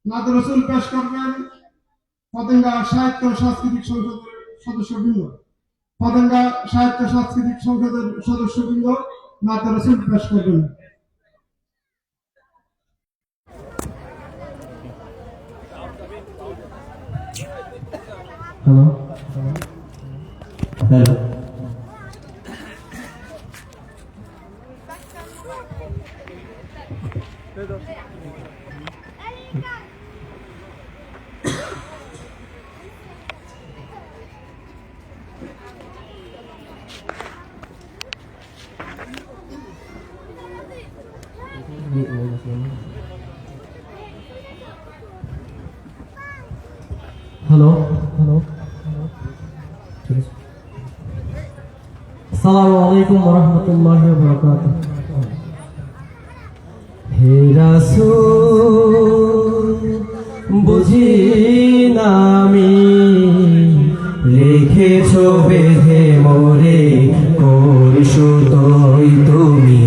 নাত রসুল পেশ করবেন পতেঙ্গা সাহিত্য সাংস্কৃতিক সংসদের সদস্যবৃন্দ। পতেঙ্গা সাহিত্য সাংস্কৃতিক সংসদের সদস্যবৃন্দ নাত রসুল পেশ করবেন। হ্যালো হ্যালো হ্যালো হ্যালো ঠিক আছে। আসসালামু আলাইকুম ওয়া রাহমাতুল্লাহি ওয়া বারাকাতুহু। হে রাসূল বুঝি না আমি রেখেছো বেঁধে মোরে কোন সুতোয় তুমি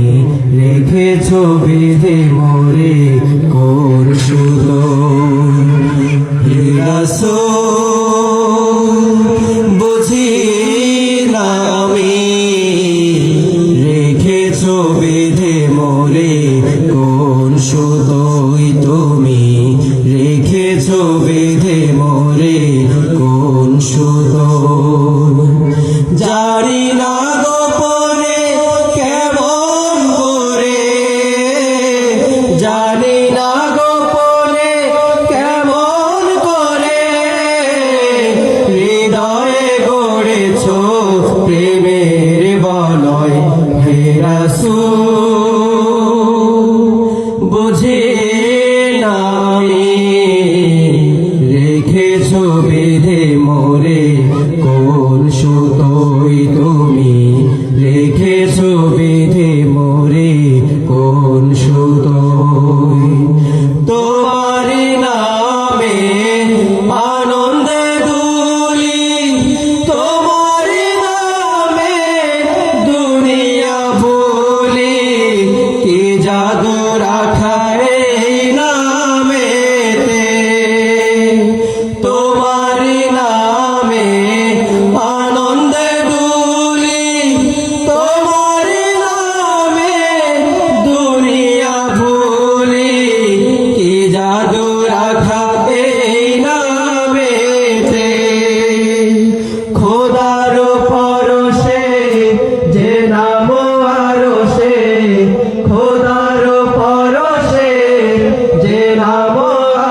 রেখেছো বেঁধে মোরে কোন সুতোয়। হে রাসূল বুঝি না আমি রেখেছো বেঁধে মোরে কোন সুতোয় তুমি রেখেছো বেঁধে মোরে কোন সুতোয়। জানি না গোপনে কেমন করে, জানি না গোপনে কেমন করে হৃদয়ে গড়েছো প্রেমের বলয়। হে রাসূল বুঝে না আমি রেখেছো বেঁধে মোরে কোন সুতোয় তুমি রেখেছো বেঁধে মোরে কোন সুতোয়। তোমারি নামে আনন্দে দুলি, তোমারি নামে দুনিয়া ভুলি, কি জাদু রাখা এই নামেতে। তোমারি নামে আনন্দে দুলি, তোমারি নামে দুনিয়া ভুলি, কি জাদু রাখা এই নামেতে। খোদার পরশে যে নাম আরশে, খোদার পরশে যে নাম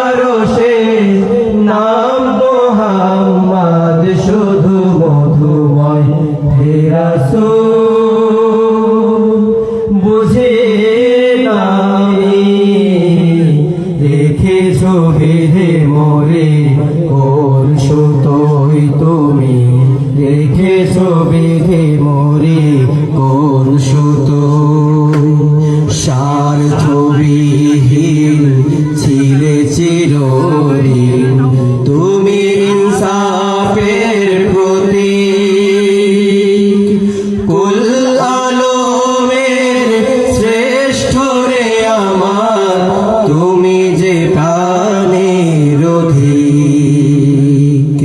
আরশে, নাম মুহাম্মদ শুধু মধুময়। হে রাসূল বুঝে না আমি রেখেছো বেঁধে মোরে কোন সুতোয় তুমি রেখেছো বেঁধে মোরে কোন সুতোয়। স্বার্থবিহীন ছিলে চিরদিন তুমি ইনসাফের প্রতীক, কুল আলমের শ্রেষ্ঠ রে আমার তুমি যে প্রাণের অধিক।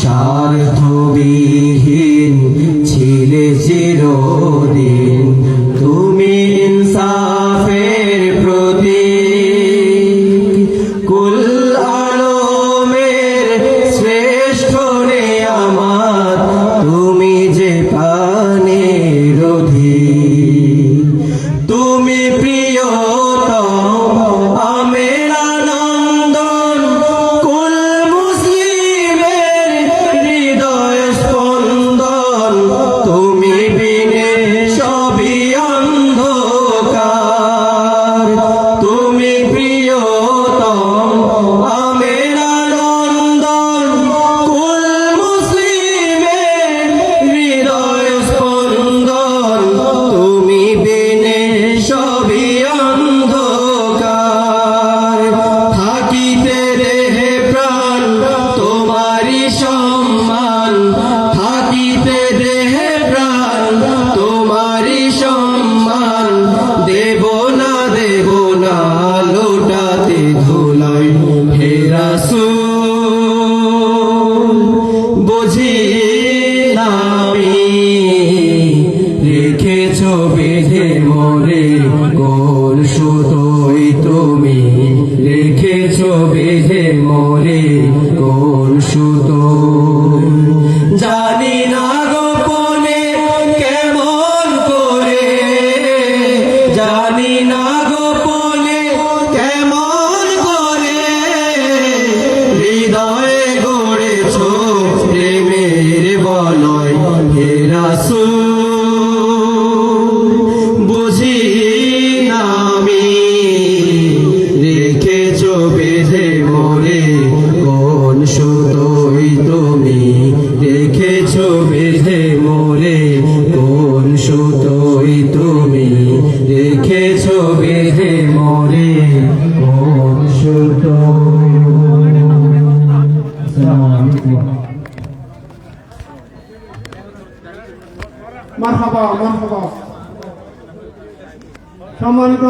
স্বার্থবিহীন ছিলে চিরদিন তুমি ইনসাফের প্রতীক, কুল আলমের শ্রেষ্ঠ রে আমার তুমি যে প্রাণের অধিক। তুমি প্রিয়তম আমের আনন্দন, কুল মুসলিমের হৃদয় স্পন্দন। বেঁধে মোরে কোন সুতো জানি না গোপনে কেমন করে জানি না গোপনে কেমন করে হৃদয়ে গড়েছ প্রেমের বলয় হে রাসূল বুঝি না আমি রেখেছ বেঁধে মোরে কোন সুতোই তুমি রেখেছ বেঁধে মোরে কোন সুতোই তুমি রেখেছ বেঁধে মোরে কোন সুতো মারহাবা মারহাবা। সম্মানিত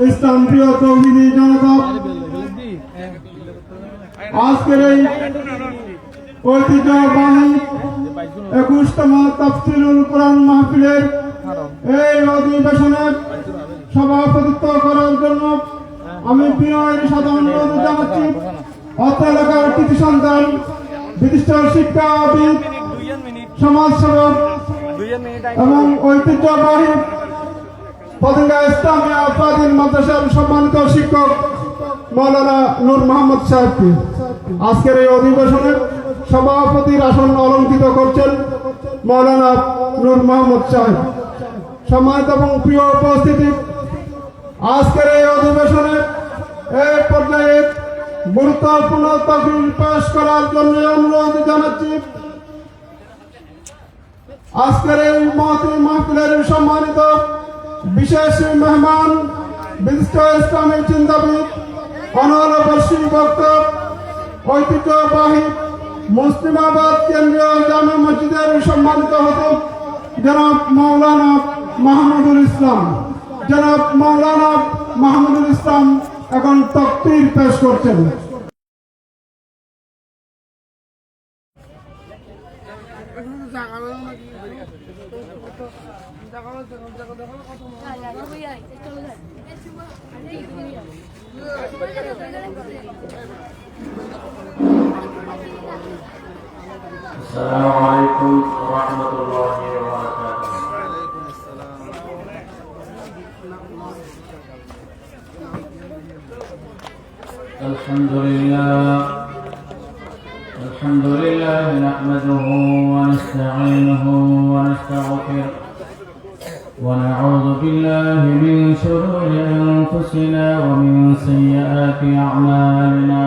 ইসলাম প্রিয় তৌহিদি জনতা, আজকের এই ঐতিহ্যবাহী 21তম তাফসীরুল কোরআন মাহফিলের এই অধিবেশনে সভাপতিত্ব করার জন্য আমি বিনয়ের সাথে অনুরোধ জানাচ্ছি অত্র এলাকার কৃতি সন্তান, বিশিষ্ট শিক্ষাবিদ, সমাজসেবক এবং ঐতিহ্যবাহী পতেঙ্গা ইসলামিয়া ফাজিল মাদ্রাসার সম্মানিত শিক্ষক মাওলানা নূর মোহাম্মদ সাহেবকে আজকের এই অধিবেশনের সভাপতির আসন অলঙ্কৃত করছেন মাওলানা নূর মোহাম্মদ সাহেব। সম্মানিত এবং প্রিয় উপস্থিতি, আজকের এই অধিবেশনে এই পর্যায়ে গুরুত্বপূর্ণ তহবিল পেশ করার জন্য অনুরোধ জানাচ্ছি আজকের এই মহতী মাহফিলের সম্মানিত বিশেষ মেহমান, বিশিষ্ট ইসলামী চিন্তাবিদ, অনলবর্ষী বক্তা, ঐতিহ্যবাহী মুসলিমাবাদ কেন্দ্রীয় জামে মসজিদের সম্মানিত হজরত জনাব মাওলানা মাহমুদুল ইসলাম। জনাব মাওলানা মাহমুদুল ইসলাম এখন তাকবীর পেশ করছেন। السلام عليكم ورحمة الله وبركاته. الحمد لله نحمده ونستعينه ونستغفره ونعوذ بالله من شرور أنفسنا ومن سيئات أعمالنا.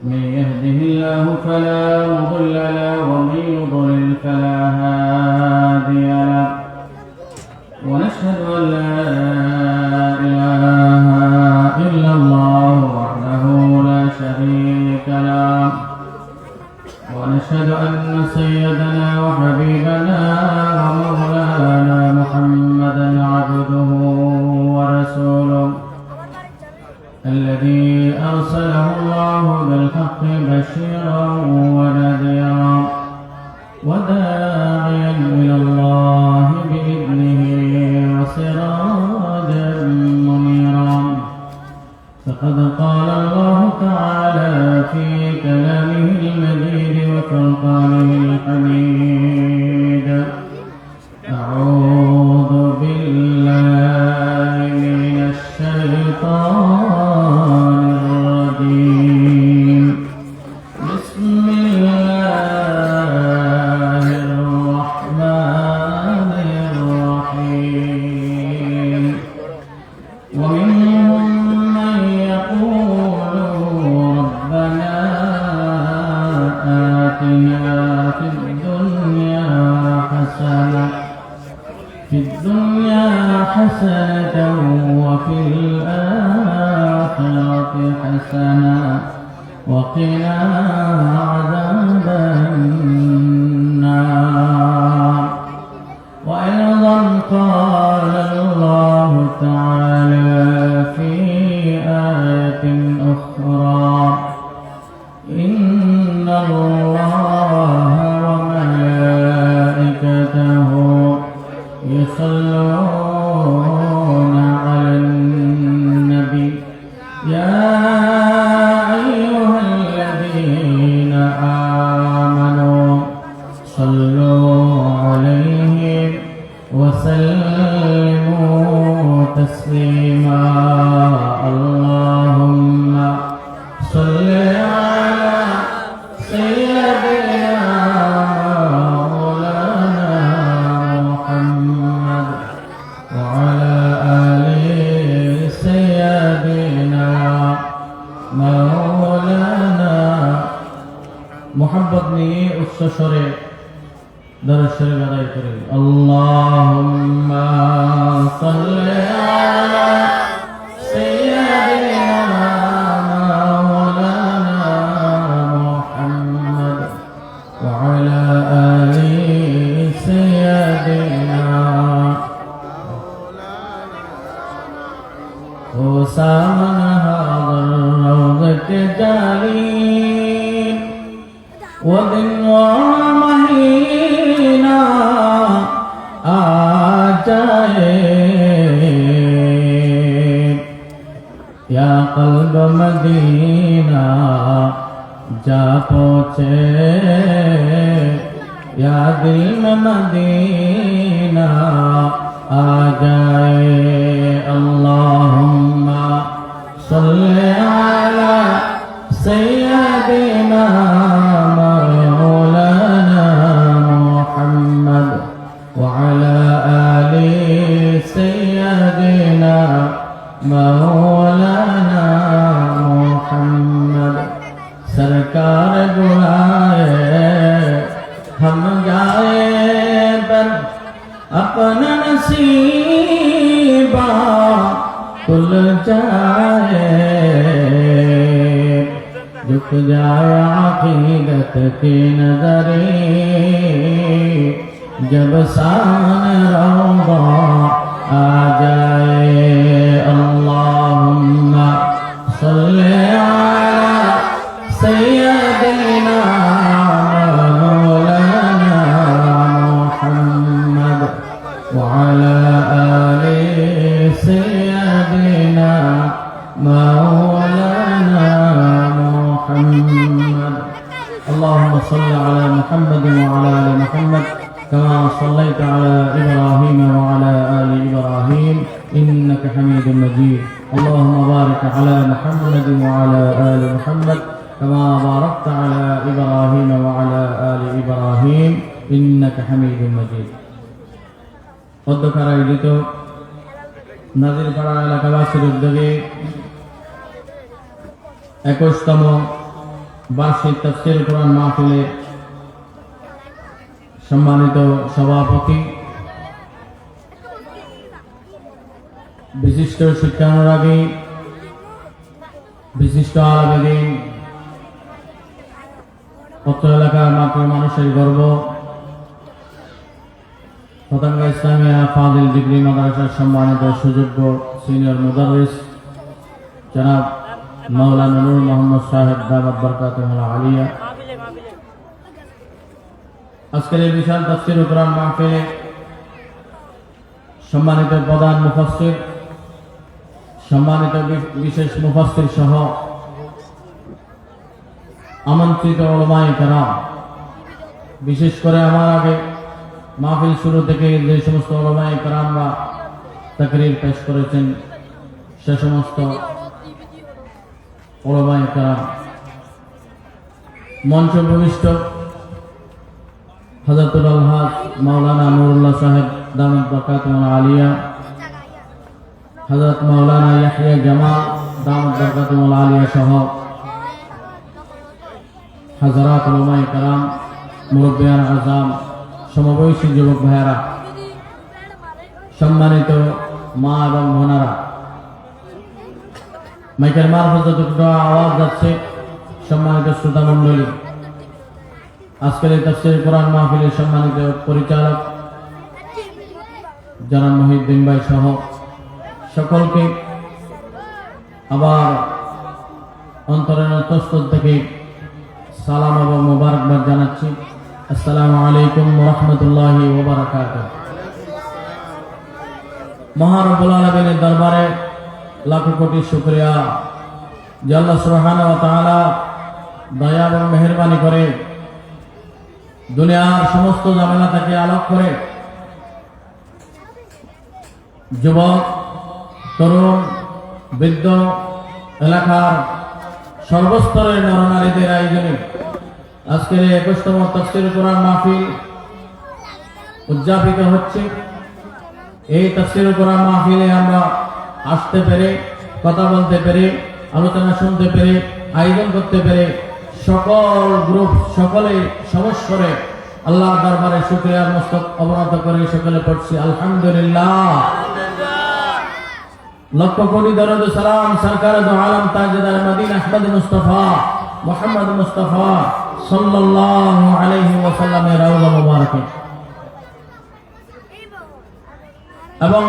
من يهده الله فلا مضل له ومن يضلل فلا هادي له. ونشهد أن لا إله إلا الله وحده لا شريك له. ونشهد أن سيدنا وحبيبنا ومولانا محمدا عبده ورسوله الذي أرسله الله بالحق بشيرا ونذيرا وداعيا إلى الله بإذنه وسراجا منيرا. فقد قال الله تعالى في كلامه المجيد وفرقانه الحميد: أعوذ بالله من الشيطان الرجيم. بسم الله الرحمن الرحيم. ومنهم من يقول ربنا آتنا في الدنيا حسنة وفي الآخرة حسنة وقنا عذاب النار. وأيضا قال الله تعالى في آية أخرى: إن الله وملائكته يصلون على النبي يا أيها الذين آمنوا صلوا عليه وسلموا تسليما اللهم صل على سيدنا مولانا محمد وعلى آل سيدنا مولانا محبت নিয়ে উচ্চ স্বরে দরুদ শরীফ আদায় করি আল্লাহুম্মা সাল্লি আলা সাইয়্যিদিনা মাওলানা মুহাম্মদ ওয়া আলা আলি সাইয়্যিদিনা ও সামনা হাদর রওজাত জালিন ওদিন মহিনা आ जाए या कल्ब मदीना जा पहुँचे या दिल में मदीना आ जाए अल्लाहुम्मा सल्ली अला सय्यदिना मौलाना मुहम्मद وعلى آل سيدنا مولانا محمد सरकार बुलाए हम जाए पर अपना नसीबा खुल जाए झुक जाए अकीदत की नजरे जब सामने रौदा आ जाए अल्लाहुम्मा सल्ली अला सय्यिदिना मौलाना मुहम्मद व अला आलि सय्यिदिना मौलाना मुहम्मद اللهم صل على محمد وعلى آل محمد كما صليت على إبراهيم وعلى آل إبراهيم إنك حميد مجيد اللهم بارك على محمد وعلى آل محمد كما باركت على إبراهيم وعلى آل إبراهيم إنك حميد مجيد অধ্যক্ষরা আয়োজিত নাজিরপাড়া এলাকাবাসীর উদ্যোগে 21তম বার্ষিক তাফসীর কোরআন মাহফিলে সম্মানিত সভাপতি বিশিষ্ট শিক্ষানুরাগী বিশিষ্ট আলেম অত্র এলাকার মাত্র মানুষের গর্ব পতঙ্গা ইসলামিয়া ফাজিল ডিগ্রি মাদ্রাসার সম্মানিত সুযোগ্য সিনিয়র মুদাররিস জনাব মাওলানা নূর মোহাম্মদ সাহেব দামাত বরকাতুহুল আলিয়া আজকের এই বিশাল তাফসীর কোরআন মাহফিলে সম্মানিত প্রধান মুফাসসির সম্মানিত বিশেষ মুফাসসির সহ আমন্ত্রিত উলামায়ে কেরাম বিশেষ করে আমার আগে মাহফিল শুরু থেকে যে সমস্ত উলামায়ে কেরামরা তাকরীর পেশ করেছেন সে সমস্ত উলামায়ে কেরাম মঞ্চ ভূমিষ্ঠ হযরতুল আলহাজ মাওলানা নুরুল্লাহ সাহেব দামাত বরকাতুহুল আলিয়া হযরত মাওলানা ইয়াহইয়া জামাল দামাত বরকাতুহুল আলিয়া সহ হাজারাত উলামায়ে কেরাম মুরব্বিয়ান আযম সমবয়সী যুবক ভাইয়েরা সম্মানিত মা এবং বোনেরা মাইকের মারফত যতটুকু আওয়াজ যাচ্ছে সম্মানিত শ্রোতা মণ্ডলী আজকের এই তাফসীর কোরআন মাহফিলের সম্মানিত পরিচালক জনাব মহিউদ্দিন ভাই সহ সকলকে আবার অন্তরের অন্তঃস্থল থেকে সালাম এবং মোবারকবাদ জানাচ্ছি আসসালামু আলাইকুম ওয়া রাহমাতুল্লাহি ওয়া বারাকাতুহু মহান রব্বুল আলামিনের দরবারে লাখ কোটি শুকরিয়া যে আল্লাহ সুবহানাহু ওয়া তাআলা দয়া এবং মেহেরবানি করে দুনিয়ার সমস্ত ঝামেলা থেকে আলোক করে যুবক, তরুণ, বৃদ্ধ, এলাকার সর্বস্তরের নরনারীদের আয়োজনে আজকের 21তম তাফসীর কোরআন মাহফিল উদযাপিত হচ্ছে। এই তাফসীর কোরআন মাহফিলে আমরা আসতে পেরে, কথা বলতে পেরে, আলোচনা শুনতে পেরে, আয়োজন করতে পেরে সকল গ্রুপ সকলে সমস্বরে আল্লাহর দরবারে শুকরিয়ার মস্তক অবনত করে সকলে পড়ছি আলহামদুলিল্লাহ। লক্ষ কোটি দরুদ সালাম সরকার দো আলম তাজদার মদিনা আহমদ মুস্তাফা মুহাম্মদ মুস্তাফা সাল্লাল্লাহু আলাইহি ওয়াসাল্লামের রওজা মুবারকে এবং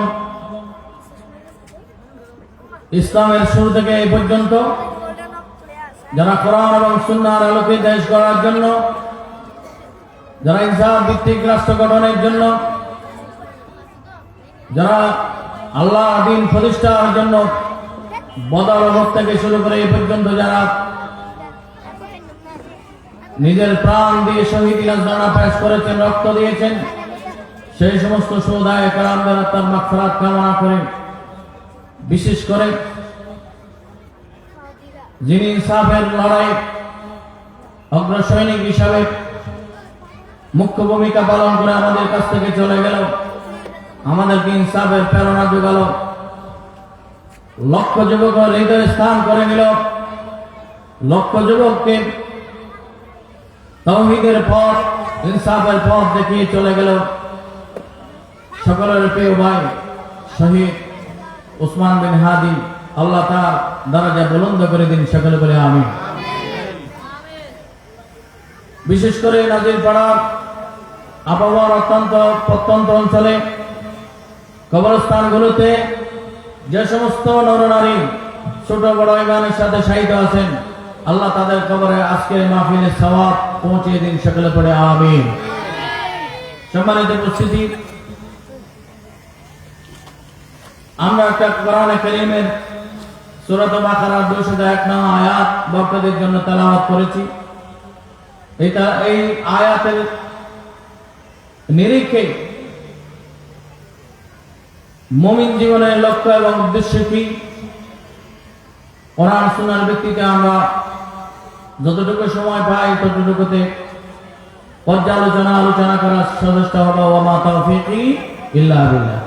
ইসলামের শুরু থেকে এই পর্যন্ত যারা কোরআন এবং সুন্নাহর আলোকে দেশ গড়ার জন্য, যারা ইনসাফ ভিত্তিক রাষ্ট্র গঠনের জন্য, যারা আল্লাহ দ্বীন প্রতিষ্ঠার জন্য বদর ওহদ থেকে শুরু করে এই পর্যন্ত যারা নিজের প্রাণ দিয়ে শহীদি নজরানা পেশ করেছেন, রক্ত দিয়েছেন, সেই সমস্ত সুহাদায়ে কেরামদের আত্মার মাগফিরাত কামনা করে, বিশেষ করে যিনি ইনসাফের লড়াই অগ্রসৈনিক হিসাবে মুখ্য ভূমিকা পালন করে আমাদের কাছ থেকে চলে গেল, আমাদেরকে ইনসাফের প্রেরণা যোগাল, লক্ষ যুবক হৃদয়ে স্থান করে নিল, লক্ষ যুবককে তাওহীদের পথ, ইনসাফের পথ দেখিয়ে চলে গেল সকলের প্রিয় ভাই শহীদ উসমান বিন হাদি, আল্লাহ তার দরজা বুলন্দ করে দিন, সকলে বলে আমিন। বিশেষ করে নাজিরপাড়া আবহাওয়ার অত্যন্ত প্রত্যন্ত অঞ্চলে কবরস্থানগুলোতে যে সমস্ত নরনারী ছোট বড় ইমানের সাথে শাহিদ আছেন, আল্লাহ তাদের কবরে আজকের মাহফিলের সওয়াব পৌঁছিয়ে দিন, সকলে পড়ে আমিন। সম্মানিত উপস্থিতি, আমরা একটা কোরআনে কারীমের সূরা বাকারার 201 নং আয়াত বক্তাদের জন্য তেলাওয়াত করেছি। এই আয়াতের নিরিখে মুমিন জীবনের লক্ষ্য এবং উদ্দেশ্য কি, কোরআন সুন্নাহর ভিত্তিতে আমরা যতটুকু সময় পাই ততটুকুতে আলোচনা করার সচেষ্টা হলো। ওয়া মা তাওফীকি ইল্লা বিল্লাহ।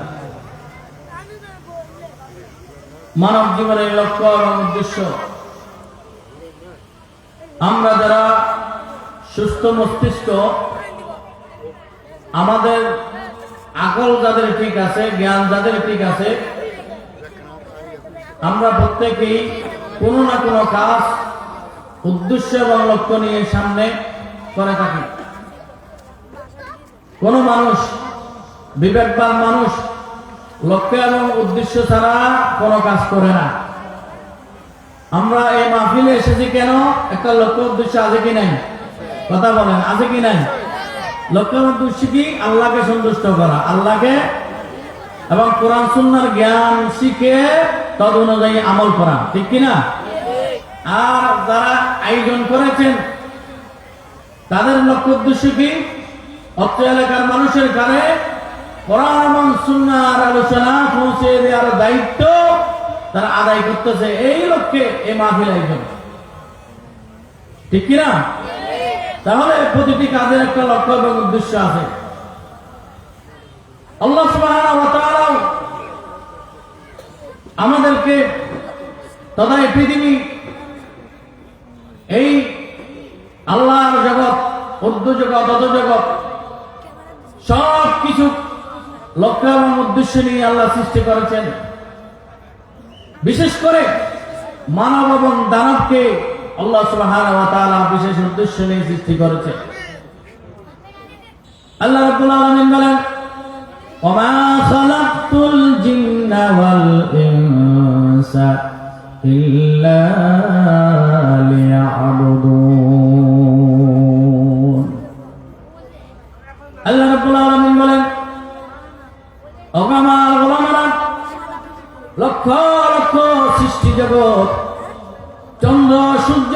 মানব জীবনের লক্ষ্য এবং উদ্দেশ্য, আমরা যারা সুস্থ মস্তিষ্ক, আমাদের আকল যাদের ঠিক আছে, জ্ঞান যাদের ঠিক আছে, আমরা প্রত্যেকেই কোনো না কোনো কাজ উদ্দেশ্য এবং লক্ষ্য নিয়ে সামনে করে থাকি। কোন মানুষ, বিবেকবান মানুষ লক্ষ্য এবং উদ্দেশ্য ছাড়া কোনো কাজ করে না। আমরা এই মাহফিলে এসেছি কেন? একটা লক্ষ্য উদ্দেশ্য আছে কি নাই? কথা বলেন, আছে কি নাই? লক্ষ্য উদ্দেশ্য কি? আল্লাহকে সন্তুষ্ট করা, আল্লাহকে এবং কোরআন সুন্নাহর জ্ঞান শিখে তদ অনুযায়ী আমল করা, ঠিক কিনা? আর যারা আয়োজন করেছেন তাদের লক্ষ্য উদ্দেশ্য কি? অত্র এলাকার মানুষের কানে কোরআন এবং সুন্নাহর আলোচনা পৌঁছে দেওয়ার দায়িত্ব তারা আদায় করতেছে, এই লক্ষ্যে এই মাহফিল আয়োজন, ঠিক কিনা? তাহলে প্রতিটি কাজের একটা লক্ষ্য এবং উদ্দেশ্য আছে। আল্লাহ সুবহানাহু ওয়া তাআলা আমাদেরকে তথা এই পৃথিবী, এই আল্লাহর জগৎ, উর্দু জগৎ, অত জগৎ, সব কিছু লক্ষ্য এবং উদ্দেশ্য নিয়ে আল্লাহ সৃষ্টি করেছেন। বিশেষ করে মানব এবং দানবকে আল্লাহ সুবহানাহু ওয়া তাআলা বিশেষ উদ্দেশ্য নিয়ে সৃষ্টি করেছে। আল্লাহ রাব্বুল আলামিন বলেন, ওয়া মা খালাকতুল জিন্না ওয়াল ইনসা ইল্লা লিয়াবুদুন। আল্লাহ রাব্বুল আলামিন বলেন, ও আমার গোলামেরা, লক্ষ লক্ষ সৃষ্টি জগৎ চন্দ্র সূর্য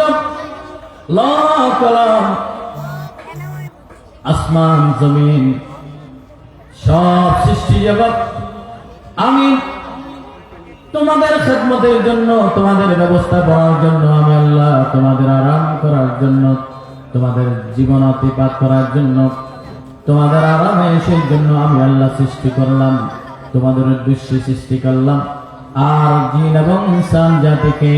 কলম আসমান জমিন সব সৃষ্টি জগৎ আমি তোমাদের খেদমতের জন্য, তোমাদের ব্যবস্থা করার জন্য, আমি আল্লাহ তোমাদের আরাম করার জন্য, তোমাদের জীবন অতিপাত করার জন্য, তোমাদের আরামে সেই জন্য আমি আল্লাহ সৃষ্টি করলাম, তোমাদের উদ্দেশ্যে সৃষ্টি করলাম। আর জিন এবং ইনসান জাতিকে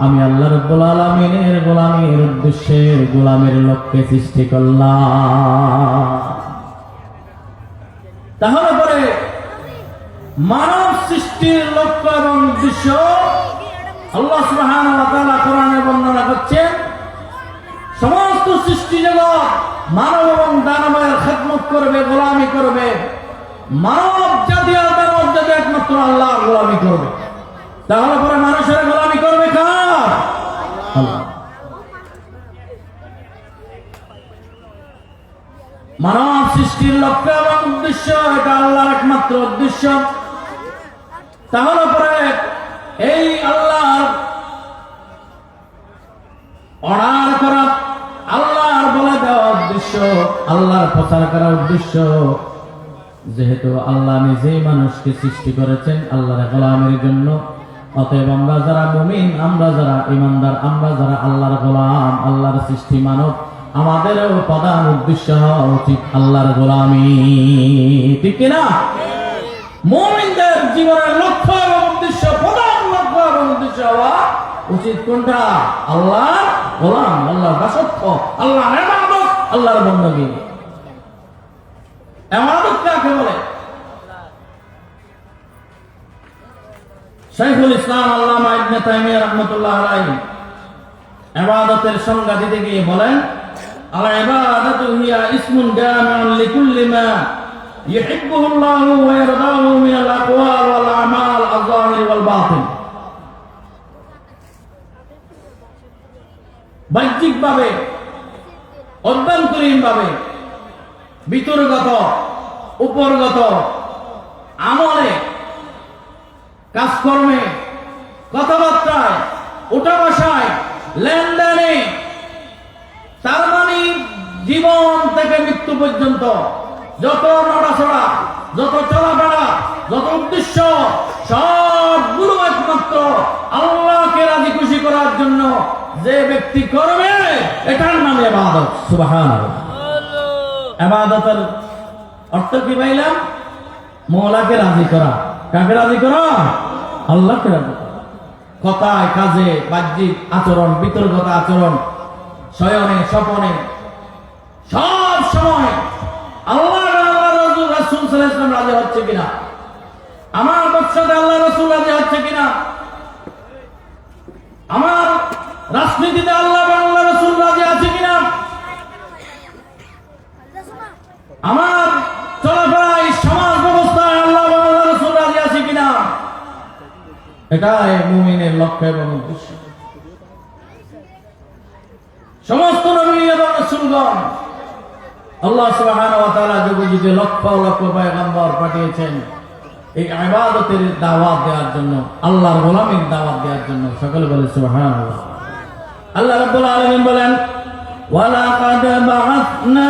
আমি আল্লাহ রাব্বুল আলামিনের গোলামীর উদ্দেশ্যে, গোলামের লক্ষ্যে সৃষ্টি করলাম। তাহলে পরে মানব সৃষ্টির লক্ষ্য এবং উদ্দেশ্য আল্লাহ সুবহানাহু ওয়া তাআলা কোরআনে বর্ণনা করছেন। সমস্ত সৃষ্টি জগৎ মানব এবং দানবের খেদমত করবে, গোলামি করবে। মানব জাতি আর দানব জাতি একমাত্র আল্লাহর গোলামি করবে। তাহলে পরে মানুষের গোলামি করবে কার? আল্লাহ। মানব সৃষ্টির লক্ষ্য এবং উদ্দেশ্য এটা আল্লাহর একমাত্র উদ্দেশ্য। তাহলে পরে এই আল্লাহর অর্ডার করা, আল্লাহর বলে দেওয়া উদ্দেশ্য, আল্লাহর প্রচার করার উদ্দেশ্য, যেহেতু আল্লাহ নিজেই মানুষকে সৃষ্টি করেছেন আল্লাহর গোলামের জন্য, অতএব আমরা যারা মুমিন, আমরা যারা ইমানদার, আমরা যারা আল্লাহর গোলাম, আল্লাহর সৃষ্টি মানব, আমাদেরও প্রধান উদ্দেশ্য হওয়া উচিত আল্লাহর গোলামি। ঠিক কিনা? মুমিনদের জীবনের লক্ষ্য এবং উদ্দেশ্য, প্রধান লক্ষ্য এবং উদ্দেশ্য হওয়া উচিত কোনটা? আল্লাহর গোলাম, আল্লাহর দাসত্ব, আল্লাহর ইবাদত, আল্লাহর বندگی। ইবাদত কাকে বলে? শাইখুল ইসলাম আল্লামা ইবনে তাইমিয়া রাহমাতুল্লাহ আলাইহি ইবাদতের সংজ্ঞা দিতে গিয়ে বলেন, আল ইবাদাতু হিয়া ইসমুন জামিউন লিকুল্লি মা ইউহিব্বুহু আল্লাহু ওয়া ইয়ারদাহু মিনাল আকওয়াল ওয়াল আমাল আয-যাহির ওয়াল বাতিন। বাহ্যিকভাবে, অভ্যন্তরীণভাবে, ভিতরগত, উপরগত আমলে, কাজকর্মে, কথাবার্তায়, উঠা বসায়, লেনদেনে, তার মানে জীবন থেকে মৃত্যু পর্যন্ত যত নড়াচড়া, যত চলাফেরা, যত উদ্দেশ্য, সবগুলো একমাত্র আল্লাহকে রাজি খুশি করার জন্য যে ব্যক্তি করবে, এটার নাম ইবাদত। সুবহানাল্লাহ। ইবাদতের অর্থ কি পাইলাম? মওলাকে রাজি করা। কাকে রাজি করা? আল্লাহকে রাজি করা। কথায়, কাজে, বাহ্যিক আচরণ, বিতর্কতা আচরণ, শয়নে, স্বপনে, সব সময় আল্লাহ রাসূল সাল্লাল্লাহু আলাইহি ওয়াসাল্লাম রাজি হচ্ছে কিনা, আমার বৎসরে আল্লাহ রাসূল রাজি হচ্ছে কিনা, আমার রাজনীতিতে আল্লাহ এবং আল্লাহ রাসূল রাজি আছে কিনা, আমার চলাফেরায়, সমাজ ব্যবস্থায় আল্লাহ এবং আল্লাহ রাসূল রাজি আছে কিনা, এটাই মুমিনের লক্ষ্য এবং উদ্দেশ্য। সমস্ত নবী এবং রাসূলগণ আল্লাহ সুবহানাহু ওয়া তাআলা যুগে যুগে লক্ষ লক্ষ পয়গম্বর পাঠিয়েছেন এই ইবাদতের দাওয়াত দেওয়ার জন্য, আল্লাহর গোলামীর দাওয়াত দেওয়ার জন্য। সকলে বলে সুবহানাল্লাহ। আল্লাহ রাব্বুল আলামিন বলেন, ওয়ালাকাদ বাআসনা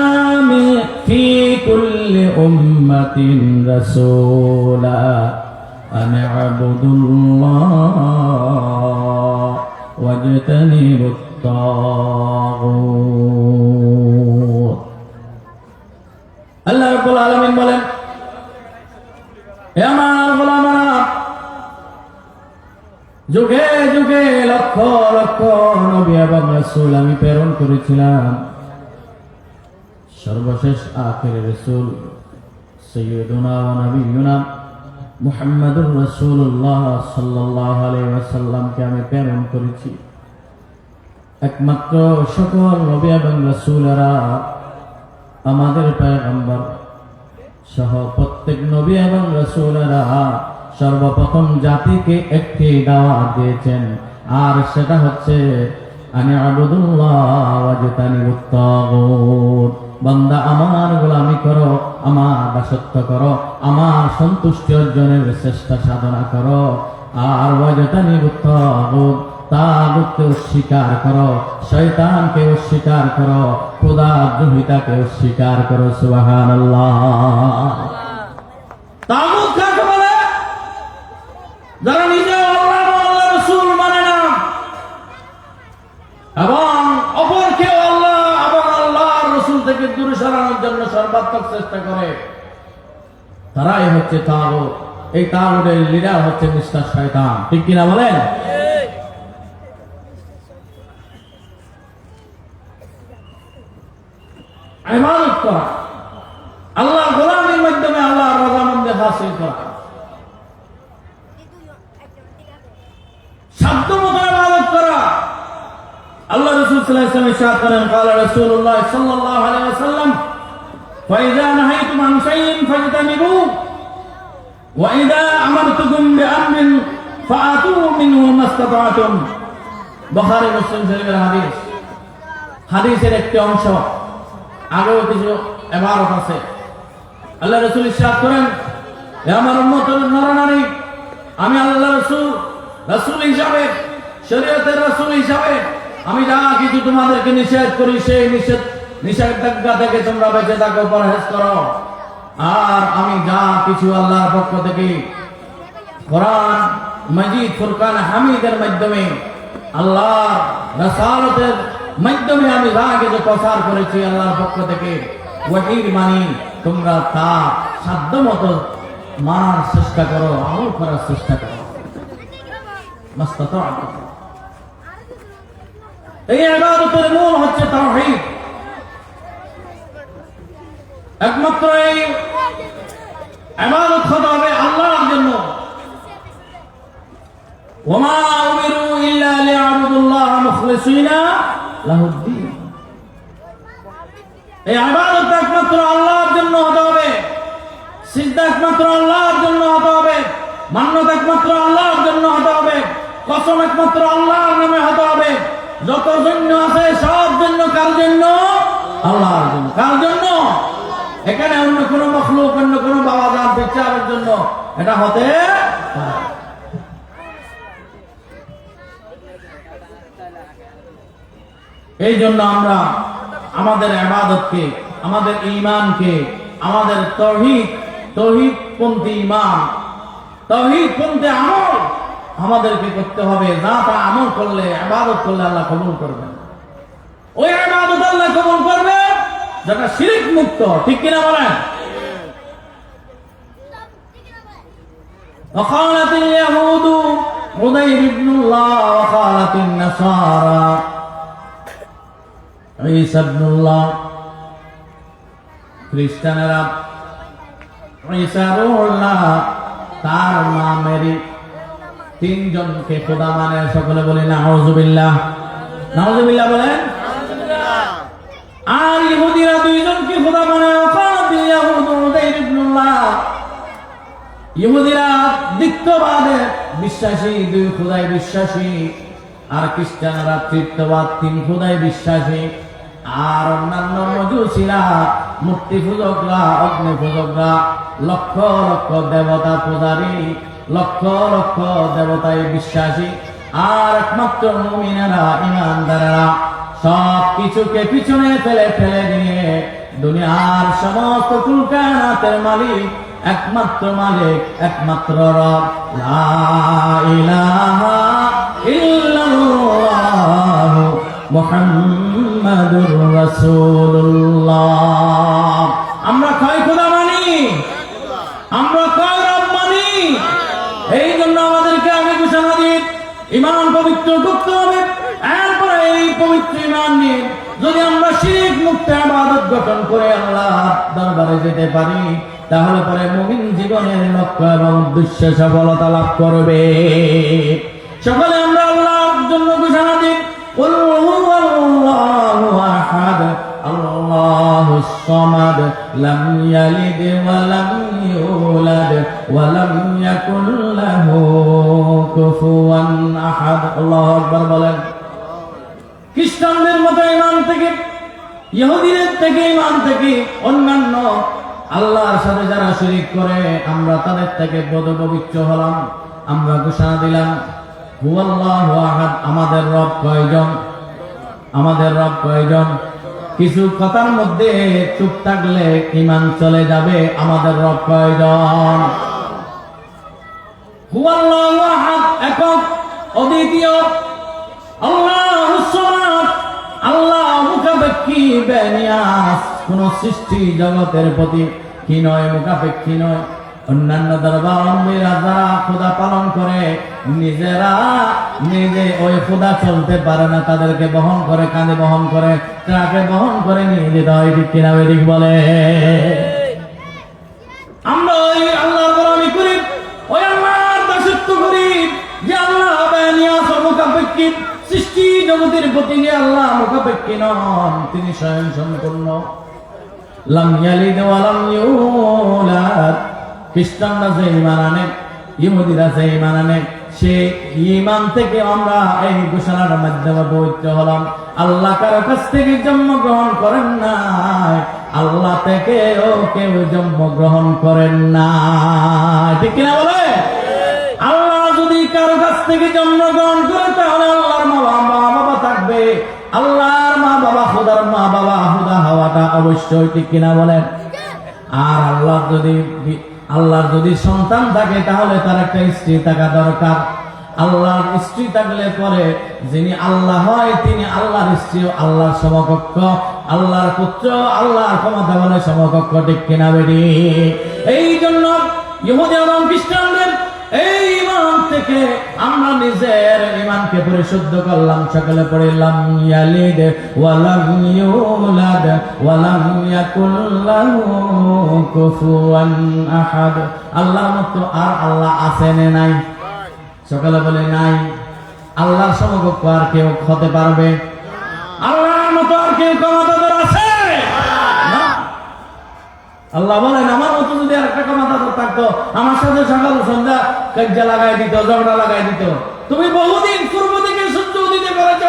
ফি কুল্লি উম্মাতিন রাসূলা আন আ'বুদুল্লাহ ওয়াজতানিবুত তাগুত। আল্লাহ রাব্বুল আলামিন বলেন, হে আমার গোলামেরা, যুগে যুগে লক্ষ লক্ষ নবী এবং রাসূল আমি প্রেরণ করেছিলাম। সর্বশেষ আখির রাসূল সাইয়্যিদুনা ওয়া নাবিয়্যুনা মুহাম্মাদুর রাসূলুল্লাহ সাল্লাল্লাহু আলাইহি ওয়াসাল্লামকে আমি প্রেরণ করেছি। একমাত্র সকল নবী এবং রাসূলেরা আমাদের পয়গম্বর সহ প্রত্যেক নবী এবং রাসূলেরা সর্বপ্রথম জাতিকে একটি দাওয়াত দিয়েছেন, আর সেটা হচ্ছে আনি আবুদুল্লাহ ওয়াজতানিবুত তাগুত। বান্দা আমার গোলামি করো, আমার দাসত্ব করো, আমার সন্তুষ্টি অর্জনের চেষ্টা সাধনা করো। আর ওয়াজতানিবুত তাগুত, তাগুতকে অস্বীকার করো, শয়তানকে অস্বীকার করো, খোদাদ্রোহিতাকে অস্বীকার করো। সুবহানাল্লাহ। তাগুত কাকে বলে? যারা নিজে আল্লাহ এবং আল্লাহর রাসূল মানে না এবং অপরকে আল্লাহ এবং আল্লাহর রাসূল থেকে দূরে সরানোর জন্য সর্বাত্মক চেষ্টা করে, তারাই হচ্ছে তাগুত। এই তাগুতের লিডার হচ্ছে মিস্টার শয়তান। ঠিক কিনা বলেন? ইবাদত করা, আল্লাহর গোলামীর মাধ্যমে আল্লাহর রাজামন্দি হাসিল করা, সাধ্যমতো ইবাদত করা। আল্লাহ রাসূল সাল্লাল্লাহু আলাইহি ওয়াসাল্লাম ইরশাদ করেন, قال رسول الله صلى الله عليه وسلم فإذا نهيتم عن شيء فاجتنبوه وإذا أمرتكم بأمر فأتوا منه ما استطعتم। বুখারী মুসলিম শরীফের হাদিস। হাদিসের একটি অংশ, আগেও কিছু ইবারত আছে। আল্লাহ রাসূল ইরশাদ করেন, হে আমার উম্মতের নরনারী, আমি আল্লাহ রাসূল হিসাবে, শরীয়তের রাসূল হিসাবে আমি যা কিছু তোমাদেরকে নিষেধ করি, সেই নিষেধাজ্ঞা থেকে তোমরা বেঁচে থাকো, পরহেজ করো। আর আমি যা কিছু আল্লাহর পক্ষ থেকে কোরআন মাজিদ, ফুরকান হামিদের মাধ্যমে, আল্লাহর রাসালাতের মাধ্যমে আমি যা কিছু প্রচার করেছি আল্লাহর পক্ষ থেকে, ওয়াহির মানি, তোমরা তা সাধ্যমতো মানার চেষ্টা করো, আমল করার চেষ্টা করো। মাস্তাতা'তুম। এই ইবাদতের মূল হচ্ছে তাওহীদ। একমাত্র এই ইবাদত হতে হবে আল্লাহর জন্য। ওয়া মা উমিরু ইল্লা লিয়াবুদুল্লাহ মুখলিসিনা লাহুদ্দীন। এই ইবাদত একমাত্র আল্লাহর জন্য হতে হবে, সিজদা একমাত্র আল্লাহর জন্য হতে হবে, মান্নত একমাত্র আল্লাহর জন্য হতে হবে, কসম একমাত্র আল্লাহর নামে হতে হবে। যত জন্য আছে সব জন্য কার জন্য? আল্লাহর জন্য। কার জন্য? এখানে অন্য কোন মখলুক, অন্য কোন বাবাজান বিচারের জন্য এটা হতে পারে। এই জন্য আমরা আমাদের ইবাদতকে, আমাদের ঈমানকে, আমাদের তৌহিদপন্থী ঈমান, তৌহিদপন্থী আমল আমাদেরকে করতে হবে। যা তা আমল করলে, ইবাদত করলে আল্লাহ কবুল করবেন। ওই ইবাদত আল্লাহ কবুল করবে যেটা শিরক মুক্ত। ঠিক কিনা বলেন? وقالت اليهود عزير ابن الله وقالت النصارى عيسى ابن الله। খ্রিস্টানেরা ঈসা রূহুল্লাহ, তার মা মেরি, তিনজনকে খোদা মানে। সকলে বলি নাউযুবিল্লাহ। নাউযুবিল্লাহ বলেন। আর ইহুদিরা দুইজনকে খোদা মানে। ইহুদিরা দ্বিত্ববাদে বিশ্বাসী, দুই খোদায় বিশ্বাসী। আর খ্রিস্টানরা তৃতীয়বাদ, তিন খোদায় বিশ্বাসী। আর অন্যান্য মজুসীরা, মূর্তি পূজকরা, অগ্নি পূজকরা, লক্ষ লক্ষ দেবতা পূজারী, লক্ষ লক্ষ দেবতায় বিশ্বাসী। আর একমাত্র মুমিনেরা, ইমানদারেরা সব কিছুকে পিছনে ফেলে দিয়ে দুনিয়ার সমস্ত কুলকায়নাতের মালিক, একমাত্র মালিক, একমাত্র রব, লা ইলাহা ইল্লাল্লাহ মুহাম্মাদুর রাসূলুল্লাহ। আমরা কয় খোদা মানি? আমরা কয় রব মানি? এই জন্য আমাদেরকে আগে ঘোষণা দিয়ে ঈমান পবিত্র করতে হবে। এরপরে এই পবিত্র ঈমান নিয়ে যদি আমরা শিরক মুক্ত ইবাদত গঠন করে আল্লাহর দরবারে যেতে পারি, তাহলে পরে মুমিন জীবনের লক্ষ্য এবং উদ্দেশ্য সফলতা লাভ করবে। সকলে আমরা আল্লাহর জন্য ঘোষণা দিই, কুল হুয়াল্লাহু আহাদ, আল্লাহুস সামাদ, লাম ইয়ালিদ ওয়া লাম ইউলাদ ওয়া লাম ইয়াকুল লাহু কুফুয়ান আহাদ। আল্লাহু আকবার বলেন। খ্রিস্টানদের মতো ঈমান থেকে, ইহুদিদের থেকে, ঈমান থেকে অন্যান্য আল্লাহর সাথে যারা শিরক করে, আমরা তাদের থেকে পবিত্র হলাম। আমরা ঘোষণা দিলাম হুয়াল্লাহু আহাদ। আমাদের রব কয়জন? আমাদের রব কয়জন? কিছু কথার মধ্যে চুপ থাকলে ঈমান চলে যাবে। আমাদের রব কয়জন? হুয়াল্লাহু আহাদ, একক, অদ্বিতীয়। আল্লাহুস সামাদ, আল্লাহ মুখাপেক্ষী, বেনিয়াস, কোন সৃষ্টি জগতের প্রতি কি নয়, মুখাপেক্ষী নয়। অন্যান্য দরবারীরা যারা খোদা পালন করে, নিজেরা নিজে ওই খোদা চলতে পারে না, তাদেরকে বহন করে, কাঁধে বহন করে, ট্রাকে বহন করে নিয়ে যেতে হয়। ঠিক কিনা বেদিক বলে? আমরা ওই আল্লাহর গোলামি করি, ওই আল্লাহর দাসত্ব করি যে আল্লাহ বেনিয়াস, মুখাপেক্ষী, সৃষ্টি জগতের প্রতি যে আল্লাহ মুখাপেক্ষী নন, তিনি স্বয়ং সম্পূর্ণ। লাম ইয়ালিদ ওয়া লাম ইউলাদ। খ্রিস্টানরা যে ঈমান আনে, ইহুদিরা যে ঈমান আনে, সে ঈমান থেকে আমরা এই ঘোষণার মাধ্যমে পবিত্র হলাম, আল্লাহ কারো কাছ থেকে জন্মগ্রহণ করেন নাই, আল্লাহ থেকেও কেউ জন্মগ্রহণ করেন না। ঠিক কিনা বলে? আল্লাহ যদি কারো কাছ থেকে জন্মগ্রহণ করে, তাহলে আল্লাহর মা বাবা থাকবে। আল্লাহর মা বাবা, খোদার মা বাবা, হুদা হওয়াটা অবশ্যই। ঠিক কিনা বলেন? আর আল্লাহর যদি সন্তান থাকে, তাহলে তার একটা স্ত্রী থাকা দরকার। আল্লাহর স্ত্রী থাকলে পরে যিনি আল্লাহ হয়, তিনি আল্লাহর স্ত্রী আল্লাহর সমকক্ষ, আল্লাহর পুত্র আল্লাহর ক্ষমতা বলে সমকক্ষ। ঠিক কিনা বেরি? এই জন্য ইহুদি এবং খ্রিস্টানদের এই ঈমান থেকে আমরা নিজের ঈমানকে পরিশুদ্ধ করলাম। সকলে পড়লাম ইয়ালিদ ওয়া লাম ইউলাদ ওয়া লাম ইয়াকুল লাহু কুফুয়ান আহাদ। আল্লাহর মতো আর আল্লাহ আছে না নাই? সকলে বলে নাই। আল্লাহর সমকক্ষ আর কেউ হতে পারবে? আল্লাহর মতো আর কেউ ক্ষমতাধর আছে না। আল্লাহ বলেন, আমার মতো যদি আরেকটা ক্ষমতাধর থাকতো, আমার সাথে সকাল সন্ধ্যা কাজ্জা লাগাই দিত, ঝগড়া লাগাই দিত। তুমি বহুদিন পূর্ব দিকে সূর্য উদিতে করেছ,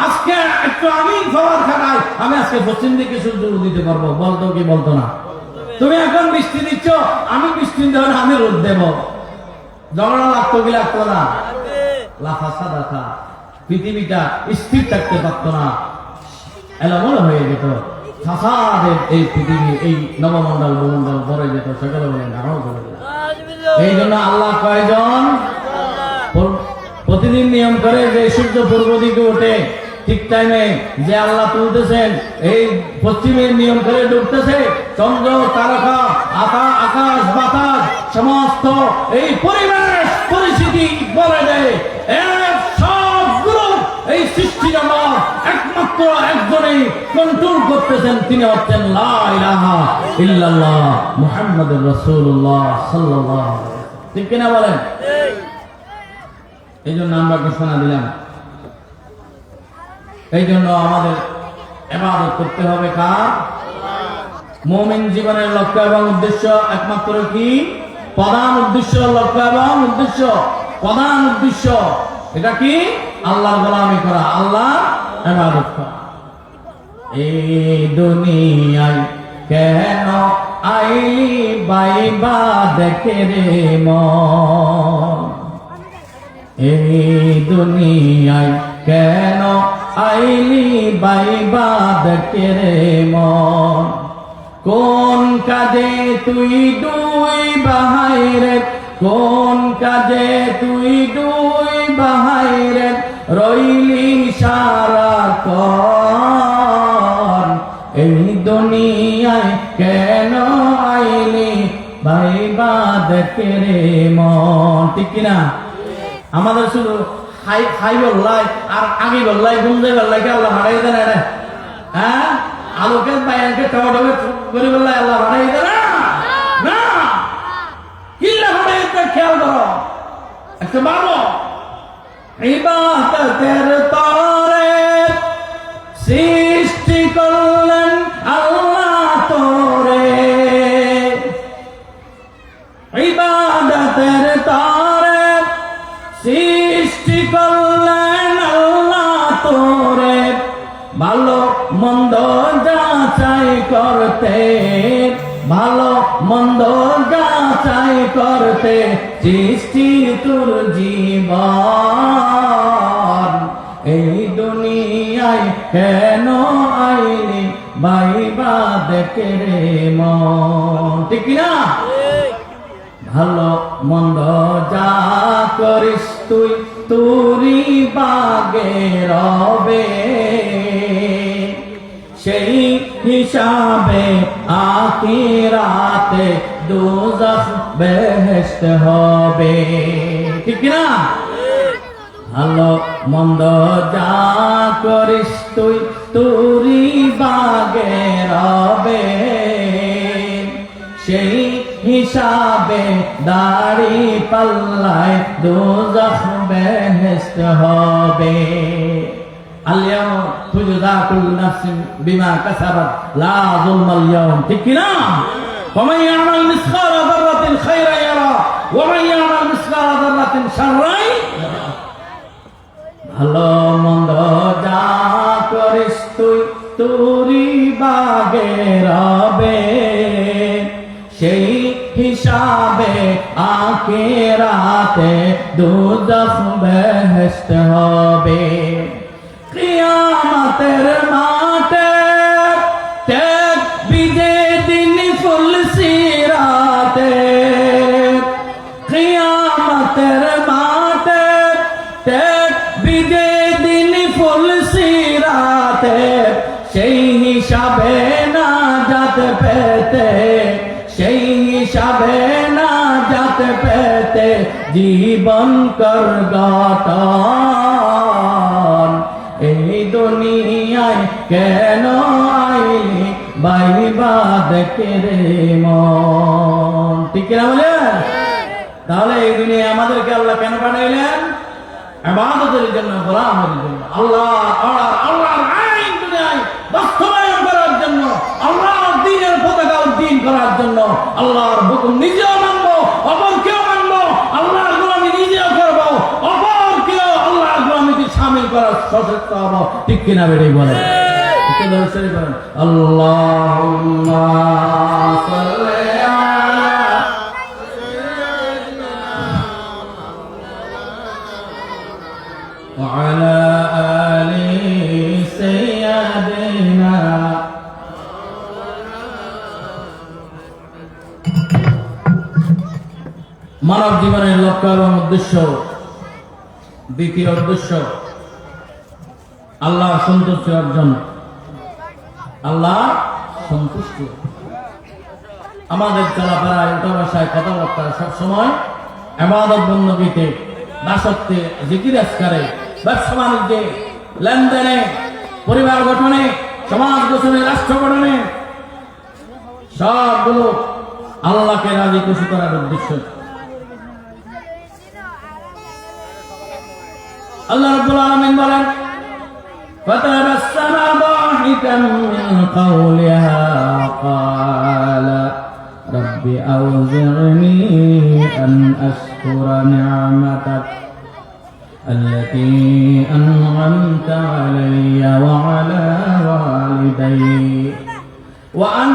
আজকে একটু আমি খাবার খাটাই, আমি আজকে পশ্চিম দিকে সূর্য উদিতে করবো। বলতো কি বলতো না? তুমি এখন বৃষ্টি দিচ্ছ, আমি বৃষ্টি দেব না, আমি রোদ দেব। ঝগড়া লাগতো কি লাগতো না? লাফাসা দেখা পৃথিবীটা স্থির থাকতে পারতো না, এলোমেলো হয়ে যেত। ফাসাদের এই পৃথিবী, এই নবমণ্ডল ভূমণ্ডল ভরে যেত। সকলে বলেন এই জন্য আল্লাহ কয়জন? প্রতিদিন নিয়ম করে যে সূর্য পূর্ব দিকে ওঠে, ঠিক টাইমে যে আল্লাহ তুলতেছেন, এই পশ্চিমের নিয়ম করে ডুবতেছে। চন্দ্র, তারকা, আকাশ বাতাস, সমস্ত এই পরিবেশ পরিস্থিতি বলে দেয়, সবগুলো এই সৃষ্টি জগৎ একমাত্র একজনেই কন্ট্রোল করতেছেন, তিনি হচ্ছেন লা ইলাহা ইল্লাল্লাহ মুহাম্মাদুর রাসূলুল্লাহ সাল্লাল্লাহু আলাইহি ওয়াসাল্লাম। ঠিক কিনা বলেন? এই জন্য আমরা ঘোষণা দিলাম, এই জন্য আমাদের ইবাদত করতে হবে কার? মুমিন জীবনের লক্ষ্য এবং উদ্দেশ্য একমাত্র কি? প্রধান উদ্দেশ্য, লক্ষ্য এবং উদ্দেশ্য, প্রধান উদ্দেশ্য এটা কি? আল্লাহর গোলামি করা, আল্লাহর ইবাদত করা। এই দুনিয়ায় কেন আইলি বাইবা দেখে রে মন, এই দুনিয়ায় কেন আইলি বাইবা দেখে রে মন, কোন কাজে তুই দুই বাহাইরে, কোন কাজে তুই দুই বাহাইরে রইলি সারাক্ষণ, এই দুনিয়ায় কেন আইলি ভাইবা দেখে রে মন। ঠিক কিনা? আমাদের শুধু হাই বললাই আর আগে বললাই, গুমজে বললাই কে আল্লাহ হারাই দেন? হ্যাঁ, আলোকে বাইনকে টমেটো করে বললাই আল্লাহ হারাই দেন না। কিল্লা হারাই দেন, খেয়াল করো, একটা ভালো ইবাদতের তরে সৃষ্টি করলেন আল্লাহ তোরে, ইবাদতের তরে সৃষ্টি করলেন আল্লাহ তোরে, ভালো মন্দ যাচাই করতে ভালো মন্দ যাচাই করতে সৃষ্টি তোর জীবন। এই দুনিয়ায় কেন আইলি বাইবা দেখে রে মন, ঠিক না? ভালো মন্দ যা করিস তুই তুরি বাগে রবে, সেই হিসাবে আখিরাতে দোজখ বেহেশত হবে, ঠিক না? ভালো মন্দ যা করিস তুই তুরি বাগে রবে, সেই হিসাবে দাড়ি পাল্লায় দোজখ বেহেশত হবে। আল-ইয়াওমা তুজজা কুল্লু নাফসিন বিমা কাসাবাত লা যুলমাল ইয়াওম, ঠিক কি না? ফামান ইয়ামাল মিসকালা যাররাতিন খায়রান ইয়ারা ওয়া মান ইয়ামাল মিসকালা যাররাতিন শাররান ইয়ারা। ভালো মন্দ যা করিস তুই তুরি বাগে রবে, সেই হিসাবে আখিরাতে দোজখ বেহেশত হবে। কিয়ামতের মাঠে দেখবি যে দিন ফুল সিরাতে, কিয়ামতের মাঠে দেখবি যে দিন ফুল সিরাতে, সেই হিসাবে না যাতে পেতে, সেই হিসাবে না যাতে পেতে জীবন কর গঠন। এই দুনিয়ায় কেন আইলি বাইবা দেখে রে মন, ঠিক না বলে? তাহলে এই দুনিয়ায় আমাদেরকে আল্লাহ কেন পাঠাইলেন? ইবাদতের জন্য, গোলামের জন্য, আল্লাহর আইন দুনিয়ায় বাস্তবায়ন করার জন্য, আল্লাহর দ্বীনের পতাকা উড্ডীন করার জন্য, আল্লাহর হুকুম নিজেও মানবো, অপরকেও মানবো, আল্লাহর গোলামি নিজেও করবো, অপরকেও আল্লাহর গোলামিতে শামিল করার সচেষ্ট হবো, ঠিক কিনা বেড়ে বলে? আল্লাহুম্মা সাল্লি وعلى آل سيدنا মানব জীবনের লক্ষ্য এবং উদ্দেশ্য, দ্বিতীয় উদ্দেশ্য আল্লাহ সন্তুষ্টি অর্জন, আল্লাহ সন্তুষ্টি। আমাদের চলাফেরায়, উঠা বসায়, কথাবার্তা সবসময় ইবাদত বندگিতে, দাসত্বে, জিকির আজকারে, ব্যবসা বাণিজ্যে, লেনদেনে, পরিবার গঠনে, সমাজ গঠনে, রাষ্ট্র গঠনে, সবগুলো আল্লাহকে রাজি খুশি করার উদ্দেশ্য। আল্লাহ রাব্বুল আলামিন বলেন, ফাতাবাসসামা দাহিকাম মিন কাওলিহা ক্বালা রাব্বি আউজি'নি আন আশকুরা নি'মাতাক আল্লাতী আন'আমতা আলাইয়া ওয়া আলা ওয়ালিদাইয়া ওয়া আন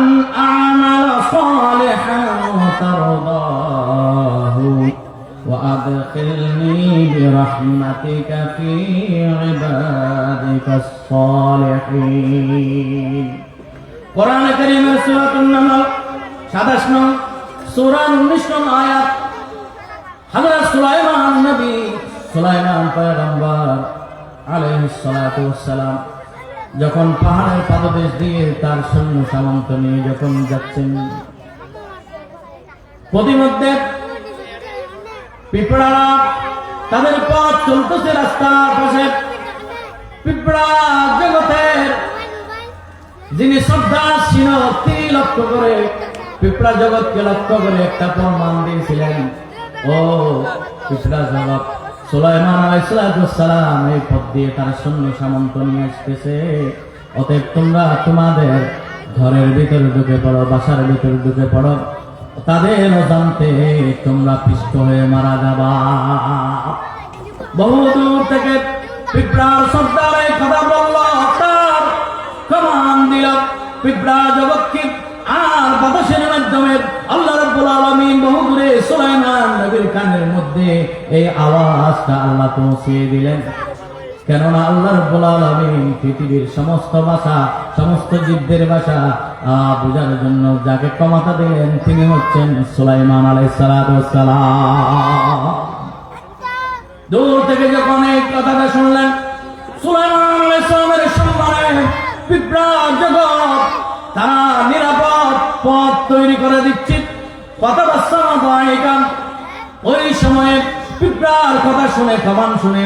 আ'মালা সালিহান তারদাহু وأدخلني برحمتك في عبادك الصالحين। قرآن الكريم سورة النمل 27 নং সূরা 19 নং আয়াত। হযরত সুলাইমান নবী, সুলাইমান পয়গম্বর আলাইহিস সালাতু ওয়াস সালাম যখন পাহাড়ের পাদদেশ দিয়ে তার সৈন্য সামন্ত নিয়ে যখন যাচ্ছেন, প্রতিমধ্যে পিঁপড়ারা তাদের পথ চলতেছে রাস্তার পাশে। পিঁপড়া জগতের যিনি শ্রদ্ধাশীল, তিনি লক্ষ্য করে, পিঁপড়া জগৎকে লক্ষ্য করে একটা প্রমাণ দিয়েছিলেন, ও পিঁপড়া জগৎ, সুলাইমান আলাইহিস সালাম এই পথ দিয়ে তার সৈন্য সামন্ত নিয়ে আসতেছে, অতএব তোমরা তোমাদের ঘরের ভিতরে ঢুকে পড়ো, বাসার ভিতরে ঢুকে পড়ো, তাদের অজান্তে তোমরা পিষ্ট হয়ে মারা যাবা। বহু দূর থেকে পিঁপড়ার সর্দার এই কথা বলল, তার কমান দিল, পিঁপড়া জগৎকে আর বাতাসের মাধ্যমে আল্লাহ রাব্বুল আলামিন বহু দূরে সুলাইমান নবীর কানের মধ্যে এই আওয়াজটা আল্লাহ পৌঁছে দিলেন। কেননা আল্লাহ রাব্বুল আলামিন পৃথিবীর সমস্ত ভাষা, সমস্ত জীবদের ভাষা বোঝার জন্য যাকে ক্ষমতা দিলেন তিনি হচ্ছেন সুলাইমান আলাইহিস সালাতু ওয়াস সালাম। দূর থেকে যখন এই কথাটা শুনলেন, সুলাইমান আলাইহিস সালামের সম্মানে বিপ্লব জগৎ তারা নিরাপদ পথ তৈরি করে দিচ্ছে। ওই সময়ে পিঁপড়ার কথা শুনে, কমান শুনে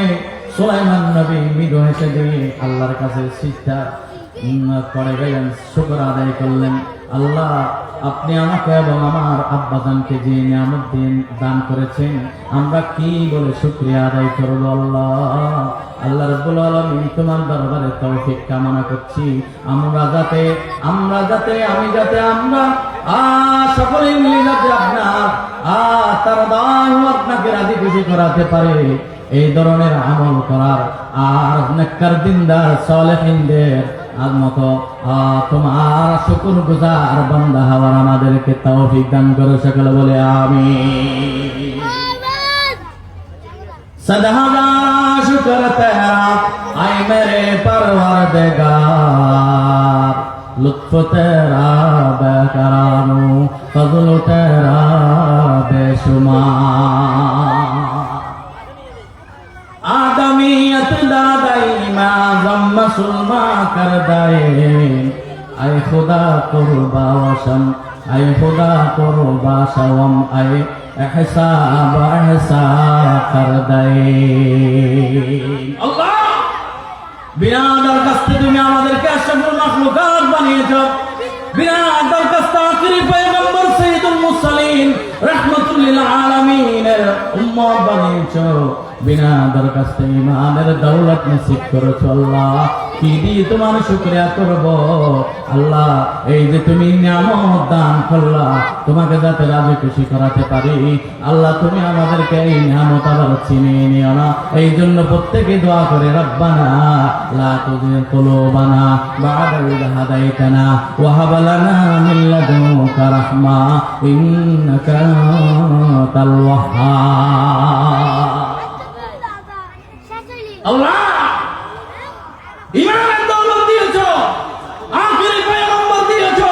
সুলাইমান নবী মৃদু হেসে দিয়ে আল্লাহর কাছে সিজদা করে গেলেন, শুকর আদায় করলেন। আল্লাহ, আপনি আমাকে এবং আমার আব্বাজানকে যে নিয়ামত দান করেছেন, আমরা কি বলে শুকরিয়া আদায় করবো। আল্লাহ রাব্বুল আলামিন তোমার দরবারে তৌফিক কামনা করছি, আমরা যাতে সকলে মিলে যাতে আপনাকে রাজি খুশি করাতে পারে, এই ধরনের আমল করার আর নেককার দিনদার সালেহিনদের মতো তোমার শুকর গুজার বান্দা হওয়ার আমাদেরকে তৌফিক দান করো। সকলে বলে আমিন। सदा शुक्र तेरा आए मेरे परवरदिगार, लुत्फ तेरा बेकरार, फज़ल तेरा बेशुमार। आदमियत दादाई माज़म मुसलमा कर दाए, आए खुदा कुर्बा वशम, आए खुदा कुर्बा शवम, आए एहसाब कर दे। আল্লাহ, বিনা দরখাস্তে তুমি আমাদেরকে আশরাফুল মাখলুকাত বানিয়েছো, বিনা দরখাস্তে আখিরি পয়গম্বর সাইয়্যিদুল মুরসালিন রাহমাতুল লিল আলামিনের উম্মত বানিয়েছো, বিনা দরখাস্তে ইমানের দৌলত নসিব করেছো। আল্লাহ, কি দিয়ে তোমার শুকরিয়া করব। আল্লাহ, এই যে তুমি নিয়ামত দান করলা, তোমাকে যাতে রাজি খুশি করাতে পারি, আল্লাহ তুমি আমাদেরকে এই নিয়ামত আবার চিনিয়ে নিও না। এই জন্য প্রত্যেকে দোয়া করে, রব্বানা লা তুযিগ কুলুবানা বা'দা ইয হাদাইতানা ওয়া হাব লানা মিন লাদুনকা রাহমা ইন্নাকা আনতাল ওয়াহ্হাব। আল্লাহ, ইমানের দৌলত দিয়েছো, আখিরি পয়গম্বর দিয়েছো,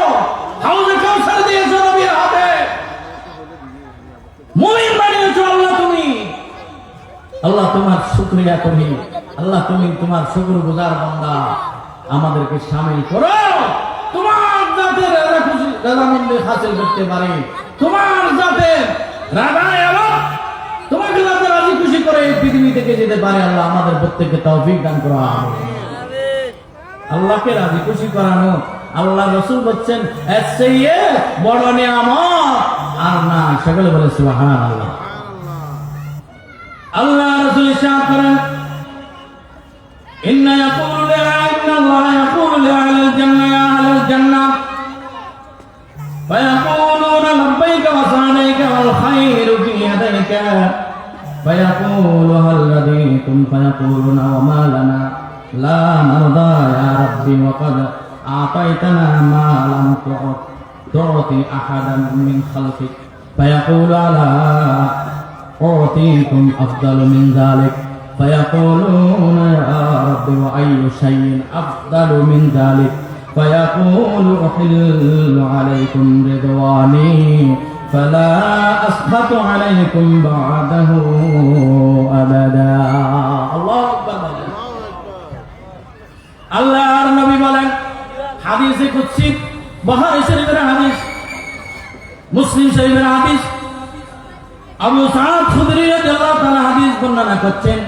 হাউজে কাউসার দিয়েছো নবীর হাতে, মুমিন বানিয়েছো। আল্লাহ তুমি, আল্লাহ তোমার শুকরিয়া করি। আল্লাহ তুমি তোমার শুকরগুজার বান্দা আমাদেরকে শামিল করো, তোমার জাতের রাজামন্দি হাসিল করতে পারি, তোমার জাতের রাজায় আলো তোমাকে যাতে রাজি খুশি করে এই পৃথিবী থেকে যেতে পারে। আল্লাহ আমাদের প্রত্যেককে তৌফিক দান করো। আল্লাহকে রাজি খুশি করানো, আল্লাহ রাসূল বলছেন এর চেয়ে বড় নিয়ামত আর না। সকলে বলে সুবহানাল্লাহ। আল্লাহ রাসূল ইরশাদ করেন, ইন্নাল্লাহ ইয়াকুলু লিআহলিল জান্নাহ ইয়া আহলাল জান্নাহ ফায়াকুলুনা লাব্বাইকা ওয়া সা'দাইকা ওয়াল খায়রু ফি ইয়াদাইকা فيقول هل رضيتم فيقولون وما لنا لا نرضى يا ربي وقد أعطيتنا ما لم تعطي أحدا من خلقك فيقول ألا أعطيكم أفضل من ذلك فيقولون يا ربي وأي شيء أفضل من ذلك فيقول أحل عليكم رضواني فلا أسخط عليكم بعده أبدا। الله أكبر। আল্লাহর নবী বলেন হাদিসে কুদসি, বুখারী শরীফের হাদিস, মুসলিম শরীফের হাদিস, আবু সাঈদ খুদরি রাদিয়াল্লাহু তাআলা হাদিস বর্ণনা করছেন।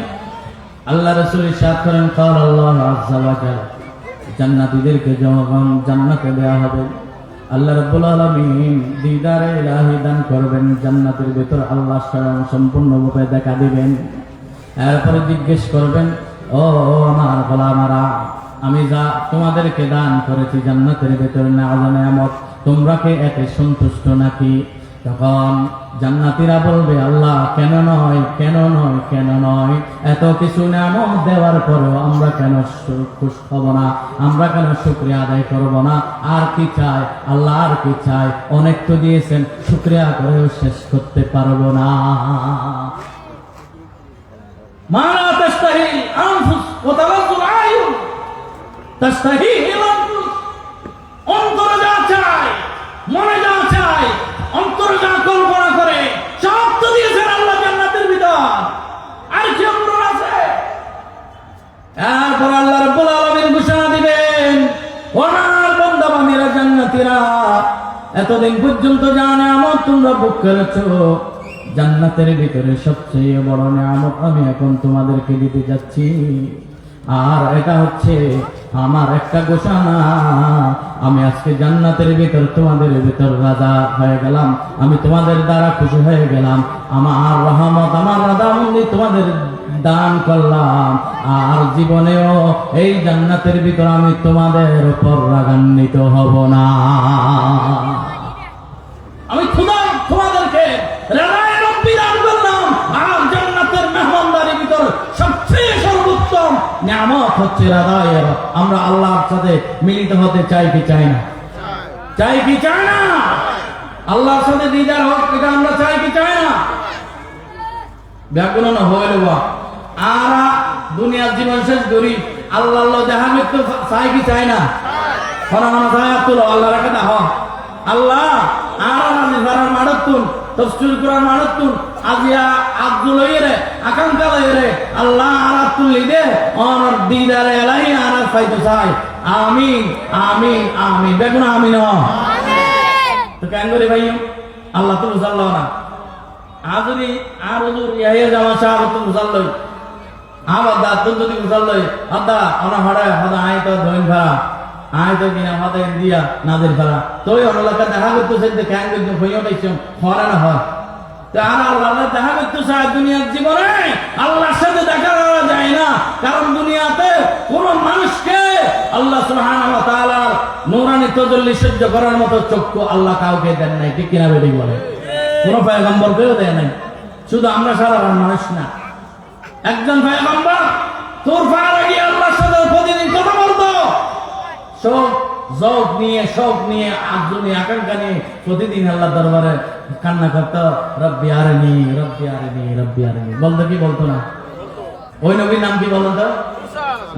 আল্লাহ রাসূল ইরশাদ করেন, قال الله عز وجل, জান্নাতীদেরকে যখন জান্নাতে দেয়া হবে, আল্লাহ রাব্বুল আলামিন দিদারে ইলাহি দান করবেন, জান্নাতের ভিতর আল্লাহ স্বয়ং সম্পূর্ণরূপে দেখা দিবেন। এরপরে জিজ্ঞেস করবেন, ও আমার গোলামারা, আমি যা তোমাদেরকে দান করেছি জান্নাতের ভিতর নিয়ামত, তোমরা কি এতে সন্তুষ্ট নাকি? তখন জান্নাতীরা বলবে, আল্লাহ কেন নয়, কেন নয়, কেন নয়, এত কিছু নিয়ামত দেওয়ার পরেও আমরা কেন খুশ হব না, আমরা কেন শুকরিয়া আদায় করব না, আর কি চাই আল্লাহ, আর কি চাই, অনেক তো দিয়েছেন, শুকরিয়া করেও শেষ করতে পারবো না। মা লা তাশতাহি আনফুস ওয়া তালাজ্জুল আয়ুন তাশতাহিহিল আনফুস, অন্তরে যা চায়, মনে যা চায়, অন্তরে যা কল্পনা করে সব তো দিয়েছেন আল্লাহ জান্নাতের ভিতর, আর কি অন্তর আছে? এরপর আল্লাহ রাব্বুল আলামিন ঘোষণা দিবেন, ওনার বান্দা বান্দীরা জান্নাতীরা, এতদিন পর্যন্ত যা নিয়ামত তোমরা ভোগ করেছো, জান্নাতের ভিতরে সবচেয়ে বড় নিয়ামত আমি এখন তোমাদেরকে দিতে যাচ্ছি। আর এটা হচ্ছে আমার একটা ঘোষণা, আমি আজকে জান্নাতের ভিতর তোমাদের ভিতর রাজা হয়ে গেলাম, আমি তোমাদের দ্বারা খুশি হয়ে গেলাম, আমার রহমত, আমার রাদামন্দি তোমাদের দান করলাম, আর জীবনেও এই জান্নাতের ভিতর আমি তোমাদের উপর রাগান্বিত হব না। আমি তোমাদেরকে রাজায় রব্বি দান করলাম, আর জান্নাতের মেহমানদারির ভিতর সবচেয়ে সর্বোত্তম নিয়ামত হচ্ছে রাজায়ের। আমরা আল্লাহর সাথে মিলিত হতে চাই কি চাই না? চাই কি চাই না? আল্লাহর সাথে দিদার হোক, এটা আমরা চাই কি চাই না? ব্যাকুল না হয়ে দেবো আর দুনিয়ার জীবন শেষ করি, আল্লাহ আল্লাহ দেখা মৃত্যু চাই কি চাই না? আল্লাহ রাখে দেখ আল্লাহ আর মানতুন তফসিল কোরআন মানতুন আজিয়া আব্দুল রে আকাঙ্ক্ষা রে আল্লাহ আর আব্দুল দে অনর দিদারে এলাই আর ফাইতো চাই। আমিন আমিন আমিন, দেখুন আমিন। তো কেন করে ভাই আল্লাহ তো বুঝাল্লাহ না, আজরি আর হুজুর ইয়াহিয়া জামা সাহেব তো বুঝাল্লই, আমার দা তো যদি বুঝাল্লই আদা আমরা হড়া হদা আই তো ধইন ভাড়া আয় তো কিনা মাথায় দিয়া নাদের ভাড়া তোই অনলাকা দেখা করতেছে যে কেন করতে হইয়া পাইছম হরা না হয়। আর আল্লাহ দেখা করতে চায় দুনিয়ার জীবনে আল্লাহর সাথে দেখা করা যায় না, কারণ দুনিয়াতে কোন মানুষকে আল্লাহ সুবহানাহু ওয়া তাআলার নূরানি তাজাল্লি সহ্য করার মতো চক্ষু আল্লাহ কাউকে দেন নাই, ঠিক কিনা বেটি বলে? কোন পয়গম্বরকেও দেয় নাই। শুধু আমরা সাধারণ মানুষ না, একজন পয়গম্বর তোর পাড়া গিয়ে আল্লাহর সাথে প্রতিদিন কথা বলতো, শোক নিয়ে আগ্রহী আকাঙ্ক্ষা নিয়ে প্রতিদিন আল্লাহ দরবারে কান্না করতো, রব্বি আরনি রব্বি আরনি রব্বি আরনি। বলতো কি বলতো না? ওই নবীর নাম কি বলতো?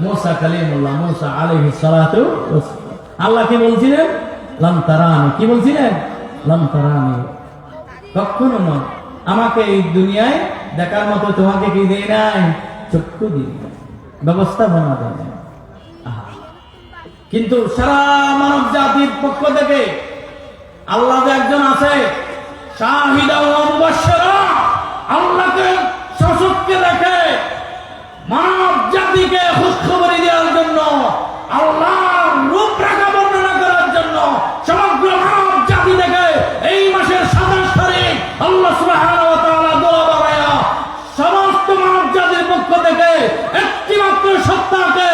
মুসা কালিমুল্লাহ, মুসা আলাইহিস সালাতু ওয়াস সালাম। আল্লাহ কি বলছিলেন? লাম তারানি, কি বলছিলেন? লাম তারানি, কখনো নয়, আমাকে এই দুনিয়ায় দেখার মতো তোমাকে কি দেয় নাই? চক্ষু দিয়ে ব্যবস্থাপনা দেয় নাই। কিন্তু সারা মানব জাতির পক্ষ থেকে আল্লাহ যে একজন আছে শাহিদা ওয়া মুবাশশিরা, আল্লাহকে সশক্তি রেখে মানব জাতিকে খুশখবরি দেওয়ার জন্য, আল্লাহর রূপরেখা বর্ণনা করার জন্য সমগ্র মানব জাতি থেকে এই মাসের 27 তারিখ আল্লাহ সুবহানাহু ওয়া তাআলা দোয়া বানায়া সমস্ত মানব জাতির পক্ষ থেকে একটিমাত্র সত্তাকে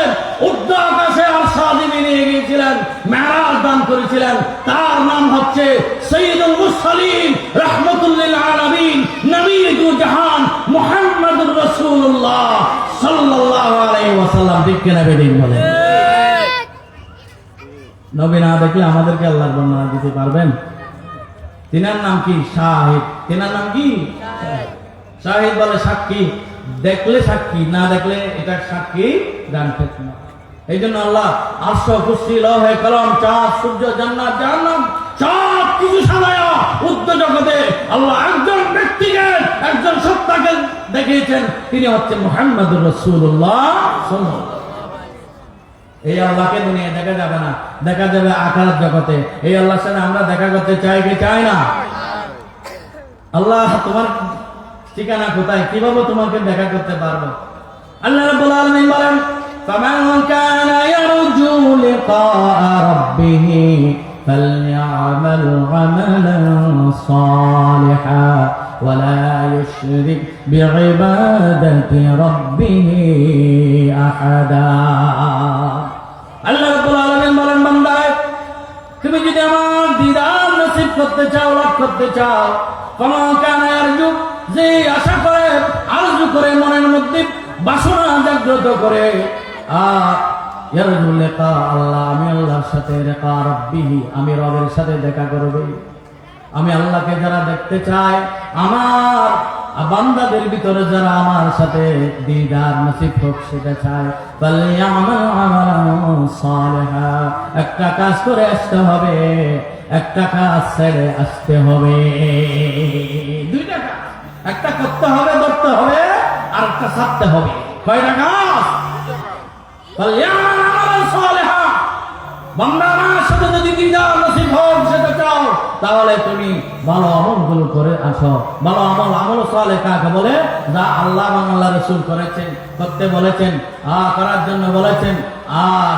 উর্ধ্ব আকাশে আরশাদিমে নিয়ে গিয়েছিলেন, মেরাজ দান করেছিলেন। তার নাম হচ্ছে সাইয়্যিদুল মুরসালিন রাহমাতুল লিল আলামিন নবী দু জাহান মুহাম্মদুর রাসূলুল্লাহ সাল্লাল্লাহু আলাইহি ওয়াসাল্লাম। ঠিক কিনা বেদিন বলেন? নবী না দেখলে আমাদেরকে আল্লাহর বর্ণনা দিতে পারবেন? তিনার নাম কি? শাহিদ। তিনার নাম কি? শাহিদ বলে সাক্ষী, দেখলে সাক্ষী, না দেখলে এটা সাক্ষী গান থাকে না। এই জন্য আল্লাহ আরশ, কুরসি, লৌহে কলম, চাঁদ, সূর্য, জান্নাত, জাহান্নাম সব কিছু সাজায়া উদ্য জগতে আল্লাহ একজন ব্যক্তিকে, একজন সত্তাকে দেখিয়েছেন, তিনি হচ্ছেন মুহাম্মদুর রাসূলুল্লাহ সাল্লাল্লাহু আলাইহি ওয়াসাল্লাম। এই আল্লাহকে দুনিয়ায় দেখা যাবে না, দেখা যাবে আখিরাত জগতে। এই আল্লাহর সাথে আমরা দেখা করতে চাই কি চাই না? আল্লাহ তোমার ঠিকানা কোথায়, কিভাবে তোমাকে দেখা করতে পারবো? আল্লাহ রাব্বুল আলামিন বলেন, ফামান কানা ইয়ারজু লিকা রাব্বিহ ফালইআমাল আমালান সালিহা ওয়া লা ইউশরিক বিইবাদাতি রাব্বিহ আহাদা। আল্লাহ রাব্বুল আলামিন বলেন, বান্দা তুমি যদি আমার দিদার নসিব করতে চাও, লাভ করতে চাও, ফামা কানা ইয়ারজু, যে আশা করে, আরজু করে, মনের মধ্যে বাসনা জাগ্রত করে, ইয়ারজু লিকা আল্লাহ, আমি আল্লাহর সাথে, লিকা রাব্বিহি, আমি রবের সাথে দেখা করবে। আমি আল্লাহকে যারা দেখতে চায়, আমার বান্দাদের ভিতরে যারা আমার সাথে দিদার নসিব হোক সেটা চায়, ফালইয়ামাল আমালান সালিহা, একটা কাজ করে আসতে হবে, একটা কাজ ছেড়ে আসতে হবে। দুইটা কাজ, একটা করতে হবে, ধরতে হবে, আর একটা ছাড়তে হবে। কয়টা কাজ? ফালইয়ামাল আমালান সালিহা, বান্দা আমার সাথে যদি দিদার নসিব হোক সেটা চাও, তাহলে তুমি ভালো আমলগুলো করে আসো। ভালো আমল, আমল সালেহ কাকে বলে? যা আল্লাহ এবং আল্লাহ রাসূল করেছেন, করতে বলেছেন, করার জন্য বলেছেন,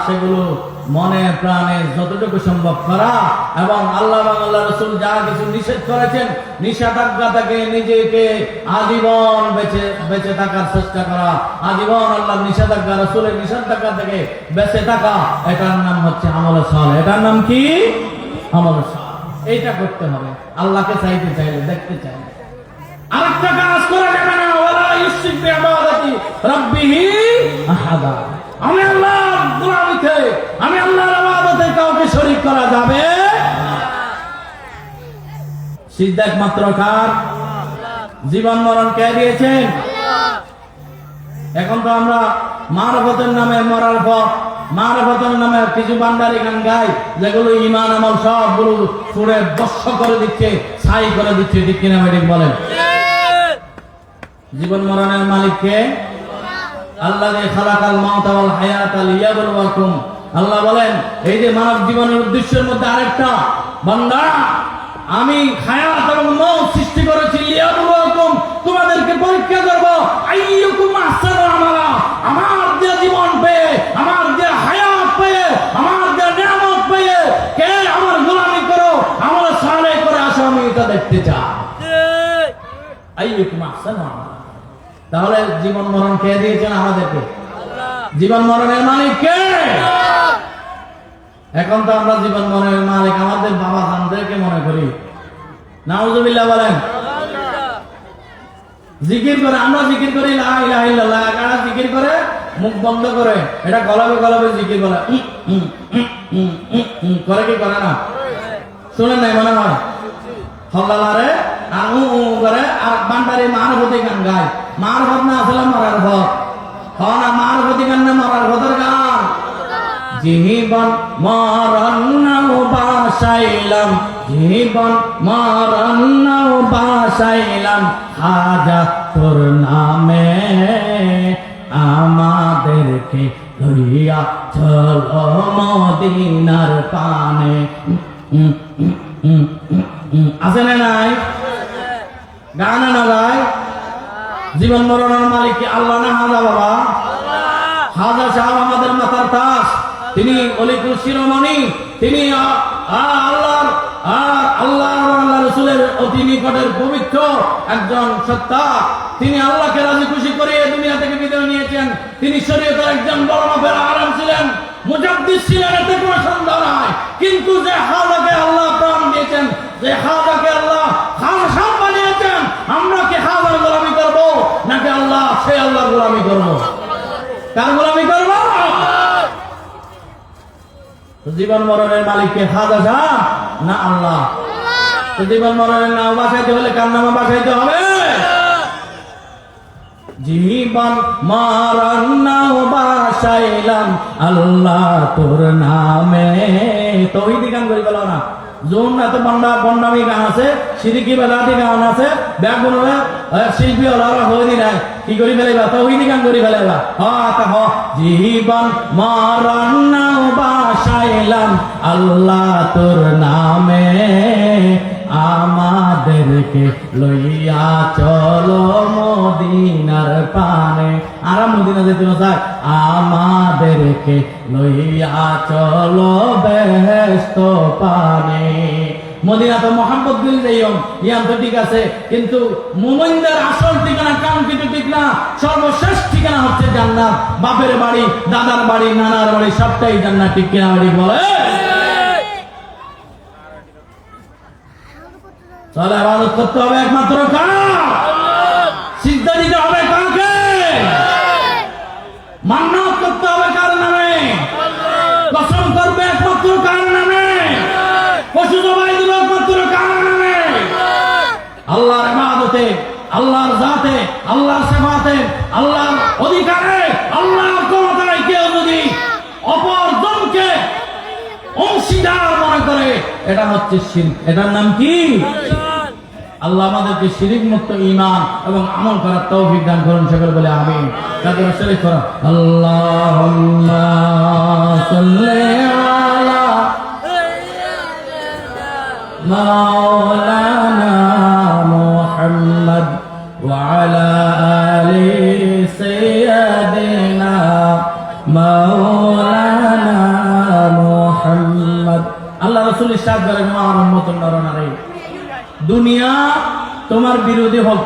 সেগুলো মনে প্রাণে যতটুকু সম্ভব করা, এবং আল্লাহ এবং আল্লাহ রাসূল যা কিছু নিষেধ করেছেন, নিষেধাজ্ঞা থেকে নিজেকে আজীবন বেঁচে থাকার চেষ্টা করা, আজীবন আল্লাহর নিষেধাজ্ঞা, রাসূলের নিষেধাজ্ঞা থেকে বেঁচে থাকা, এটার নাম হচ্ছে আমল সালেহ। এটার নাম কি? আমল সালেহ। এইটা করতে হবে আল্লাহকে চাইতে চাইলে, দেখতে চাইলে। আরেকটা কাজ করা যাবে না, ওয়ালা ইউশরিক বিইবাদাতি রাব্বিহি আহাদা, আমি আল্লাহর গোলামিতে, আমি আল্লাহর ইবাদতে কাউকে শরীক করা যাবে না। সিজদা একমাত্র কার? জীবন মরণ কে দিয়েছেন? এখন তো আমরা মারফতের নামে, মরার পর মারফতের নামে কিছু বান্দারি গান গাই, যেগুলো ইমান আমল সবগুলো ছুড়ে বর্ষ করে দিচ্ছে, ছাই করে দিচ্ছে। ঠিক কিনা ঠিক বলেন? জীবন মরণের মালিক কে? আল্লাযী খালাকাল মাউতা ওয়াল হায়াতা লিয়াবলুয়াকুম। আল্লাহ বলেন, এই যে মানব জীবনের উদ্দেশ্যের মধ্যে আরেকটা, বান্দা আমি হায়াত এবং মওত সৃষ্টি করেছি লিয়াবলুয়াকুম, তোমাদেরকে পরীক্ষা করব, আইয়ুকুম আহসানু আমালা, আমার যে জীবন পেয়ে, আমার যে হায়াত পেয়ে, আমার যে নিয়ামত পেয়ে কে আমার গোলামি করো, আমল সালেহ করে আসো, আমি এটা দেখতে চাই। আইয়ুকুম আহসানু আমালা। তাহলে জীবন মরণ কে দিয়েছেন? আমাদেরকে। জীবন মরণের মালিক কে? এখন তো আমরা জীবন মরণের মালিক আমাদের বাবা জানদেরকে মনে করি। নাউজুবিল্লাহ বলেন। জিকির করে, আমরা জিকির করি লা ইলাহা ইল্লাল্লাহ, কারা জিকির করে মুখ বন্ধ করে, এটা গলাবে গলাবে জিকির বলে, করে কি করে না? শুনেন নাই মনে হয়? হল্লালারে করে, আর বান্দারে মারফতি গান গায়। মারফত না আসলে মরার ভত, না মারফতি গান না, মরার ভতের গান। জীবন মরণ বাসাইলাম, জীবন মরণ বাসাইলাম, হাজা তোর নামে, আমাদেরকে লইয়া চলো মদিনার পানে। আছে না নাই? গান না গায়? জীবন মরণের মালিক কি আল্লাহ না হাজা বাবা? হাজা সাহেব আমাদের মাথার তাস, তিনি অলিকুল শিরোমণি, তিনি আল্লাহর আল্লাহ রাসূলের অতি নিকটের পবিত্র একজন সত্তা। তিনি আল্লাহকে রাজি খুশি করে এই দুনিয়া থেকে বিদায় নিয়েছেন। তিনি শরীয়তের একজন বড় মাপের আলেম ছিলেন, মুজাদ্দিদ ছিলেন, এতে কোনো সন্দেহ নাই। কিন্তু যে হাজাকে আল্লাহ প্রাণ দিয়েছেন, যে হাজাকে আল্লাহ খানসাহ বানিয়েছেন, আমরা কি হাজার গোলামি করব নাকি আল্লাহ, সেই আল্লাহর গোলামি করব? কার গোলামি করব? জীবন মরণের মালিককে খাজা শাহ না আল্লাহ? তো জীবন মরণের নাম বাঁচাইতে হলে কার নামে বাঁচাইতে হবে? জীবন মরণ নাম বাঁচাইলাম আল্লাহ তোর নামে। তৌহিদি গান করি বলো না, যখন এত বন্ডামি গান আছে, সিরিকি বেলাটি গান আছে, ব্যাগুন শিল্পী হলা হইনি নাই, কি করি ফেলাইবা? তৌহিদি গান করি ফেলাইবা। জীবন মরণ নাম বাসাইলাম আল্লাহ তোর নামে, আমাদেরকে লইয়া চলো মদিনার পানে। আর মদিনা যেতে না চাই, আমাদেরকে লইয়া চলো বেহেশত পানে। মদিনা তো মোহাম্মদ বিল যাইম, ইয়ান তো ঠিক আছে, কিন্তু মুমিনদের আসল ঠিকানা কাঙ্ক্ষিত ঠিক না, সর্বশেষ ঠিকানা হচ্ছে জান্নাত। বাপের বাড়ি, দাদার বাড়ি, নানার বাড়ি সবটাই জান্নাত। ঠিক কিনা বাড়ি বলে? তাহলে ইবাদত করতে হবে একমাত্র কার? সিজদা দিতে হবে কাকে? মান্নাত করতে হবে কার নামে? কসম করবে একমাত্র কার নামে? পশু জবাই দিবে একমাত্র কার নামে? আল্লাহর ইবাদতে, আল্লাহর জাতে, আল্লাহর সিফাতে, আল্লাহর অধিকারে, আল্লাহর ক্ষমতায় কেউ যদি অপরজনকে অংশীদার মনে করে, এটা হচ্ছে শিরক। এটার নাম কি? আল্লাহ আমাদেরকে শিরক মুক্ত ঈমান এবং আমল করার তৌফিক দান করুন। সকলে বলে আমিন। কাদের শরীক করো আল্লাহুম্মা সাল্লি আলা মাওলানা মুহাম্মদ ওয়া আলা আলি সাইয়্যিদিনা মাওলানা মুহাম্মদ। আল্লাহ রাসূল ইরশাদ করেন, আমার উম্মতুন নরনারী, দুনিয়া তোমার বিরোধী হোক,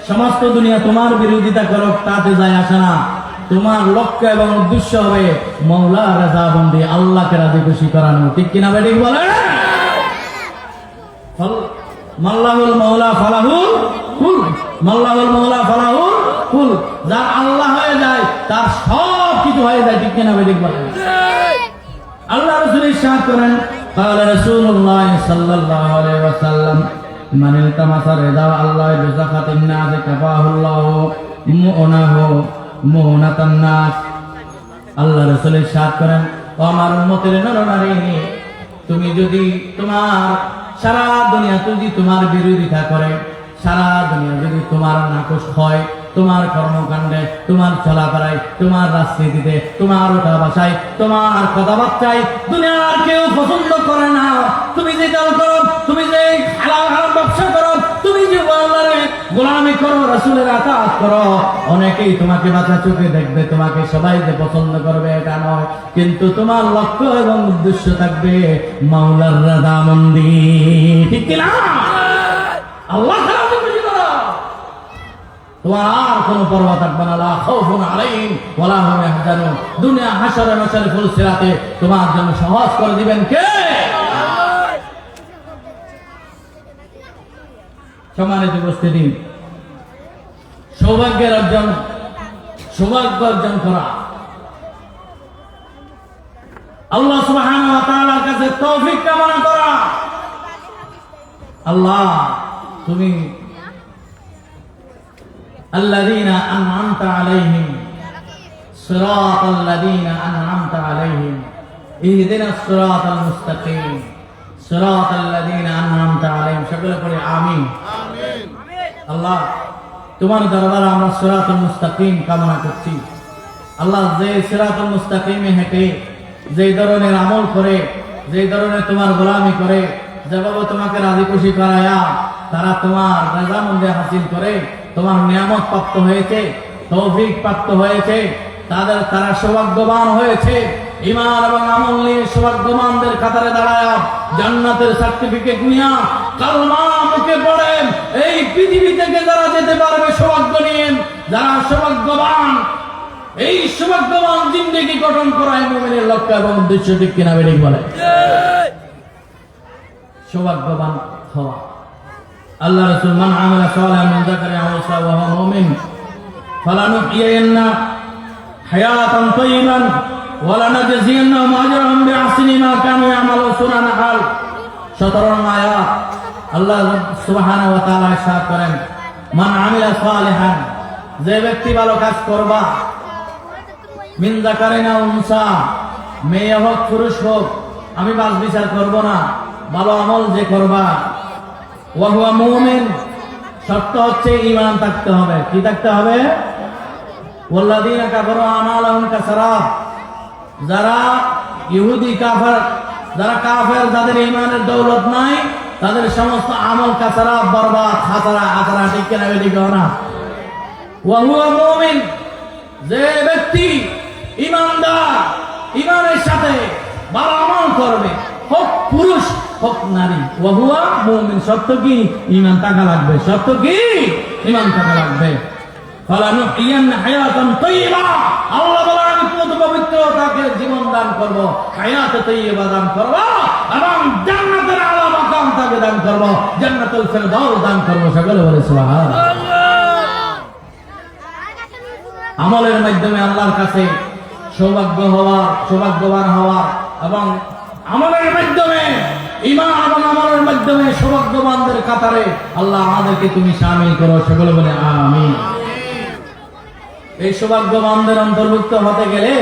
সমস্ত দুনিয়া তোমার বিরোধিতা করুক, তাতে যায় আসে না। তোমার লক্ষ্য এবং উদ্দেশ্য হবে মওলা রাজাবন্দি, আল্লাহকে রাজি খুশি করানো। ঠিক কিনা ভাই? ঠিক বলে। মাল্লাহুল মাওলা ফালাহুল কুল, মাল্লাহুল মাওলা ফালাহুল কুল। যার আল্লাহ হয়ে যায় তার সব কিছু হয়ে যায়। ঠিক কিনা ভাই? ঠিক বলে। আল্লাহ রাসূল ইরশাদ করেন, قال رسول الله صلى الله عليه وسلم من التمس رضا الله بسخط الناس كفاه الله مؤنة الناس। আল্লাহ রাসূল ইরশাদ করেন, ও আমার উম্মতের নরনারী, তুমি যদি তোমার সারা দুনিয়া যদি তোমার বিরোধিতা করে, সারা দুনিয়া যদি তোমার নাকশ হয়, তোমার কর্মকাণ্ডে, তোমার চলাফেরায়, তোমার রাজনীতিতে, তোমার ওঠা ভাষায়, তোমার কথাবার্তায় দুনিয়ার কেউ পছন্দ করে না। তুমি যে দল করো, তুমি যে হালাল হারাম ব্যবসা করো, তুমি যে আল্লাহর গোলামি করো, রাসূলের আতাত করো, অনেকেই তোমাকে বাঁচা চোখে দেখবে, তোমাকে সবাই যে পছন্দ করবে এটা নয়, কিন্তু তোমার লক্ষ্য এবং উদ্দেশ্য থাকবে মাওলার রাজামন্দি। ঠিক কিনা? আল্লাহ তোমার আর কোনো পরোয়া থাকবে না। লা খাউফুন আলাইহিম ওয়া লা হুম ইয়াহজানুন। দুনিয়া হাসরে মাশারে ফুলসিরাতে তোমার জন্য সহজ করে দিবেন কে? সম্মানিত উপস্থিতি, সৌভাগ্য অর্জন করা আল্লাহ সুবহানাহু ওয়া তাআলার কাছে তৌফিক কামনা করা। আল্লাহ, তুমি الذين أنعمت عليهم صراط الذين أنعمت عليهم اهدنا الصراط المستقيم صراط الذين أنعمت عليهم। সকলে পড়ে আমিন। আল্লাহ, তোমার দরবারে আমরা সিরাতুল মুস্তাকিম কামনা করছি। আল্লাহ, যে সিরাতুল মুস্তাকিমে হেঁটে যে ধরনের আমল করে, যে ধরনের তোমার গোলামি করে, যেভাবে তোমাকে রাজি খুশি করায়া তারা তোমার রাজামন্দি হাসিল করে, তোমার নিয়ামত প্রাপ্ত হয়েছে, তৌফিক প্রাপ্ত হয়েছে, তারা সৌভাগ্যবান হয়েছে। ঈমান এবং আমল নিয়ে সৌভাগ্যবানদের কাতারে দাঁড়ায় জান্নাতের সার্টিফিকেট নিয়ে কালমা মুখে পড়ে এই পৃথিবী থেকে যারা যেতে পারবে সৌভাগ্য নিয়ে, যারা সৌভাগ্যবান, এই সৌভাগ্যবান জিন্দেগি গঠন করায় মুমিনের লক্ষ্য এবং উদ্দেশ্য। ঠিক কিনা বেঠিক বলে? সৌভাগ্যবান হওয়া। আল্লাহ রাসূল, মান আমালা সালিহান মিন যাকারিন আও উনসা ওয়া হুয়া মুমিন ফালানুহইয়ান্না হায়াতান তাইয়িবান ওয়া লানাজজিয়ান্নাহুম আজরাহুম বিআহসানি মা কানু ইয়ামালুন। সূরা নাহল 17 নং আয়াত। আল্লাহ সুবহানাহু ওয়া তাআলা ইরশাদ করেন, মান আমিলা সালিহান, যে ব্যক্তি ভালো কাজ করবা, মিন যাকারিন আও উনসা, মেয়ে হোক পুরুষ হোক, আমি বাস বিচার করব না, ভালো আমল যে করবা, ওয়া হুয়া মুমিন, শর্ত হচ্ছে ঈমান থাকতে হবে। কি থাকতে হবে? ওয়াল্লাযীনা কাফারু আমালুহুম কাসারাব, যারা ইহুদি কাফের, যারা কাফের, যাদের ঈমানের দৌলত নাই, তাদের সমস্ত আমল কাসারাব, বরবাদ, খাসারা আসারা। ঠিক কিনা বেঠিক না? ওয়া হুয়া মুমিন, যে ব্যক্তি ঈমানদার, ঈমানের সাথে ভালো আমল করবে, হোক পুরুষ হোক নারী, ওয়া হুয়া মুমিন। শর্ত কি? ঈমান থাকা লাগবে। শর্ত কি? ঈমান থাকা লাগবে। ফালানুহইয়ান্না হায়াতান তাইয়্যিবা, আল্লাহ বলেন, আমি তোমাকে পবিত্র তাকে জীবন দান করব, হায়াতে তাইয়্যিবা দান করব এবং জান্নাতের আলা মাকাম তাকে দান করব, জান্নাতুল ফেরদাউস দান করব। সকলে বলে সুবহানাল্লাহ। আমলের মাধ্যমে আল্লাহর কাছে সৌভাগ্যবান হওয়া এবং আমলের মাধ্যমে ঈমান এবং আমলের মাধ্যমে সৌভাগ্যবানদের কাতারে আল্লাহ আমাদেরকে তুমি শামিল করো। সকলে বলে আমিন। এই সৌভাগ্যবানদের অন্তর্ভুক্ত হতে গেলে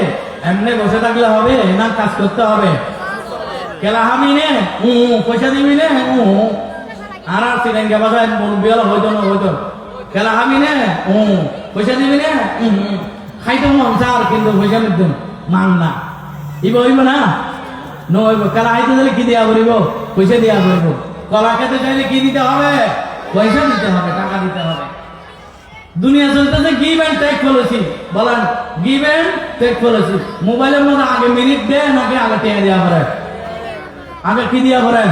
এমনি বসে থাকলে হবে না কাজ করতে হবে? কেলা হামি নে পয়সা দিবি নে আর সিলেঙ্গা বাসায় বিয়াল হইতো না হইতো কেলা হামি নে পয়সা দিবি নে খাইতো মন চার কিন্তু পয়সা নিতাম মান না হইব না নইব। কেলা হাইতে দিলে কি দিয়া করিব? পয়সা দিয়া করিব। কলা খেতে চাইলে কি দিতে হবে? পয়সা দিতে হবে, টাকা দিতে হবে। দুনিয়া চলতেছে গিভ এন্ড টেক পলিসি। বলেন গিভ এন্ড টেক পলিসি। মোবাইলের মধ্যে আগে মিনিট দেয় নাকি আগে টেয়া দেওয়া করে? আগে কি দিয়া করে?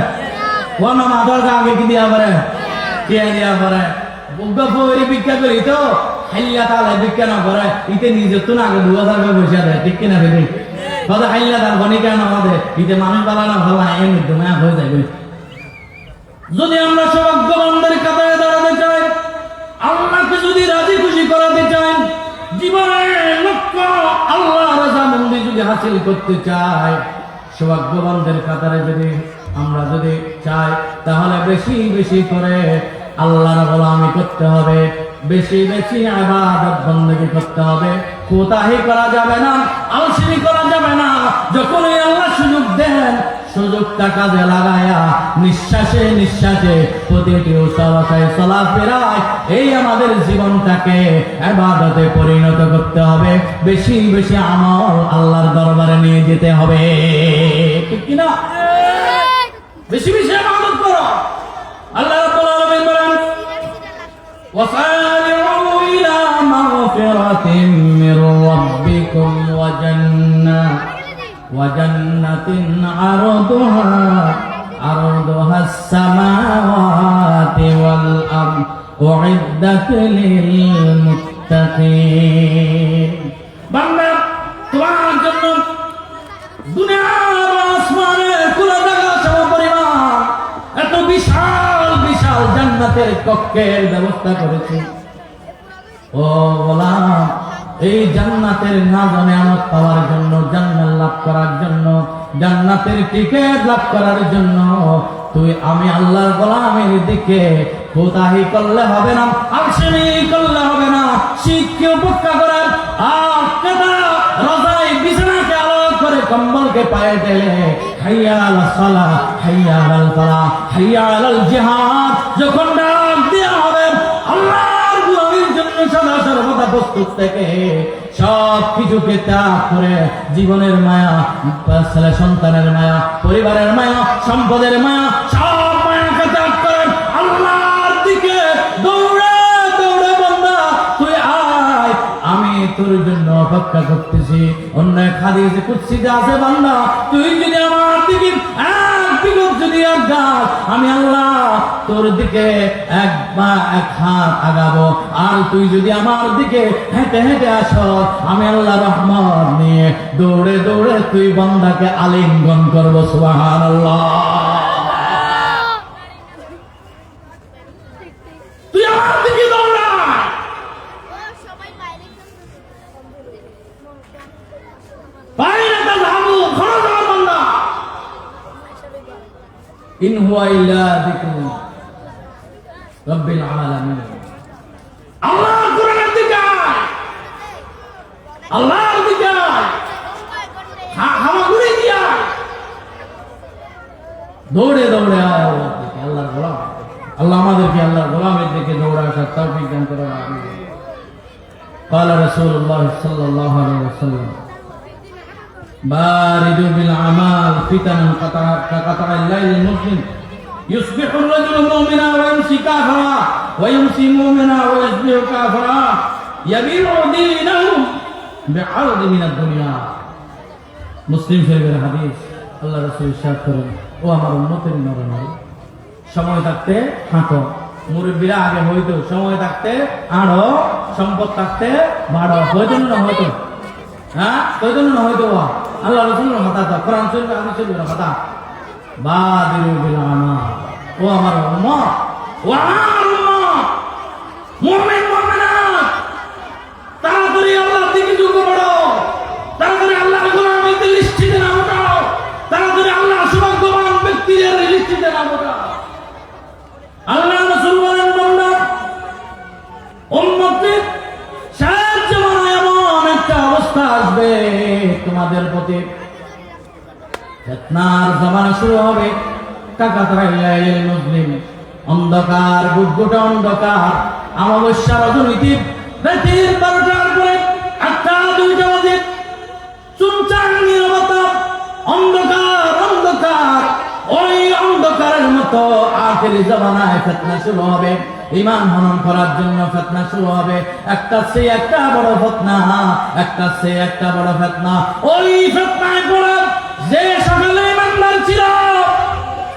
কোন মাদরকে আগে কি দিয়া করে? টেয়া দেওয়া করে। ভিক্ষা করি তো হাইলা তাহলে ভিক্ষা না করে ইতে নিজের তো না আগে 2000 পয়সা দেয়, ঠিক কিনা ভেবে কথা হাইলা তার গণিকা না আমাদের ইতে মানুষ বালা না ভালো এর মধ্যে হয়ে যাবে। যদি আমরা সৌভাগ্যবানদের কাতারে দাঁড়াতে চাই, আল্লাহকে যদি রাজি খুশি করাতে চান, জীবনের লক্ষ্য আল্লাহ রাজামন্দি যদি হাসিল করতে চাই, সৌভাগ্যবানদের কাতারে যদি আমরা যদি চাই, তাহলে বেশি বেশি করে আল্লাহর গোলামি করতে হবে, বেশি বেশি ইবাদত বندگی করতে হবে। কোতাহি করা যাবে না, আলসেমি করা যাবে না। যখনই আল্লাহ সুযোগ দেন, সুযোগটা কাজে লাগায়া নিঃশ্বাসে নিঃশ্বাসে প্রতিটি উচ্চাবাসায় চলাফেরায় এই আমাদের জীবনটাকে ইবাদতে পরিণত করতে হবে। বেশি বেশি আমল আল্লাহর দরবারে নিয়ে যেতে হবে, ঠিক কিনা? বেশি বেশি ইবাদত করো। আল্লাহ রাব্বুল আলামিন বলেন ওয়াসারি'উ ইলা মাগফিরাতিন মির রাব্বিকুম ওয়া জান্নাতিন আরদুহাস সামাওয়াতি ওয়াল আরদ উ'ইদ্দাত লিল মুত্তাকিন। বান্দা তোমার জন্য দুনিয়া আর আসমানের পুরো জায়গা সমপরিমাণ এত বিশাল বিশাল জান্নাতের কক্ষের ব্যবস্থা করেছি। ও গোলাম, এই জান্নাতের নাজ-ও-নেয়ামত পাওয়ার জন্য, জান্নাত লাভ করার জন্য, জান্নাতের টিকিট লাভ করার জন্য তুই আমি আল্লাহর গোলামের দিকে কোতাহি করলে হবে না, আলসেমি করলে হবে না। শিখকে উপেক্ষা করার আর কেদা রজাই বিছানাকে আলাদা করে কম্বলকে পায়ে ঢেলে হাইয়া আলাস সালাহ, হাইয়া আলাল ফালাহ, হাইয়া আলাল জিহাদ যখন ডাক দেওয়া হবে, আল্লাহর গোলামির জন্য সদা সর্বদা প্রস্তুত থেকে সব কিছুকে ত্যাগ করে জীবনের মায়া, ছেলে সন্তানের মায়া, পরিবারের মায়া, সম্পদের মায়া, সব মায়াকে ত্যাগ করে আল্লাহর দিকে দৌড়ে দৌড়ে বান্দা তুই আয়, আমি তোর জন্য অপেক্ষা করতেছি। অন্য এক হাদিসে কুদসিতে আছে, বান্দা তুই যদি আমার দিকে এক বিগত যদি এক গাছ, আমি আল্লাহ তোর দিকে এক হাত আগাবো, আর তুই যদি আমার দিকে হেঁটে হেঁটে আসো, আমি আল্লাহ রহমত নিয়ে দৌড়ে দৌড়ে তুই বান্দাকে আলিঙ্গন করবো। সুবহানাল্লাহ। তুই আমার দিকে দৌড়া, বাইরে তাযহাবু, খরচ আমার বান্দা। ইন হুয়া ইল্লা যিকরুন রাব্বিল আলামিন। আল্লাহর কোরআনের দিকে আয়, আল্লাহর দিকে আয়, হামাগুড়ি দিয়ে আয়, দৌড়ে দৌড়ে আয় আল্লাহর দিকে, আল্লাহর গোলাম। আল্লাহ আমাদেরকে আল্লাহর গোলামের দিকে দৌড়ে আসার তৌফিক দান করুন। আমিন। قال رسول الله صلى الله عليه وسلم باردوا بالأعمال فتنا كقطع الليل المظلم يصبح الرجل مؤمنا ويمسي كافرا ويمسي مؤمنا ويصبح كافرا يبيع دينه بعرض من الدنيا। মুসলিম শরীফের হাদিস। আল্লাহ রাসূল ইরশাদ করেন, ও আমার উম্মতের নরনারী, সময় থাকতে হাঁটো। মুরব্বীরা আগে হইতো সময় থাকতে আড়ো, সম্পদ থাকতে বাড়ো। হইতো না হইতো? হ্যাঁ, হইতো না হইতো? আল্লাহ রাসূলের কথা, কোরআন শরীফ, হাদিস শরীফের কথা। বাদিরু বিল আমাল ও আমার উম্মত, ও আমার উম্মত, মুমিন মুমিনাত, তাড়াতাড়ি আল্লাহর দিকে ঝুঁকে পড়ো, তাড়াতাড়ি আল্লাহর গোলামীতে লিস্টিতে নাম ওঠাও, তাড়াতাড়ি আল্লাহর সৌভাগ্যবান ব্যক্তিদের লিস্টিতে নাম ওঠাও। আল্লাহ রাসূল বলেন, বান্দা উম্মতের শেষ জামানায় এমন একটা অবস্থা আসবে তোমাদের প্রতি, ফিতনার জামানা শুরু হবে। কাকাতারাইল মুসলিম, অন্ধকার, গুটগুটে অন্ধকার, অমাবস্যা রজনীতি, রাতের 12টার পরে 1টা 2টা বাজে চুনচান নীরবতা, অন্ধকার অন্ধকার। ওই অন্ধকারের মতো আখেরি জামানায় ফিতনা শুরু হবে। ঈমান হনন করার জন্য ফিতনা শুরু হবে, একটা সে একটা বড় ফিতনা, একটা সে একটা বড় ফিতনা। ওই ফিতনায় পড়ে যে সকালে ঈমানদার ছিল,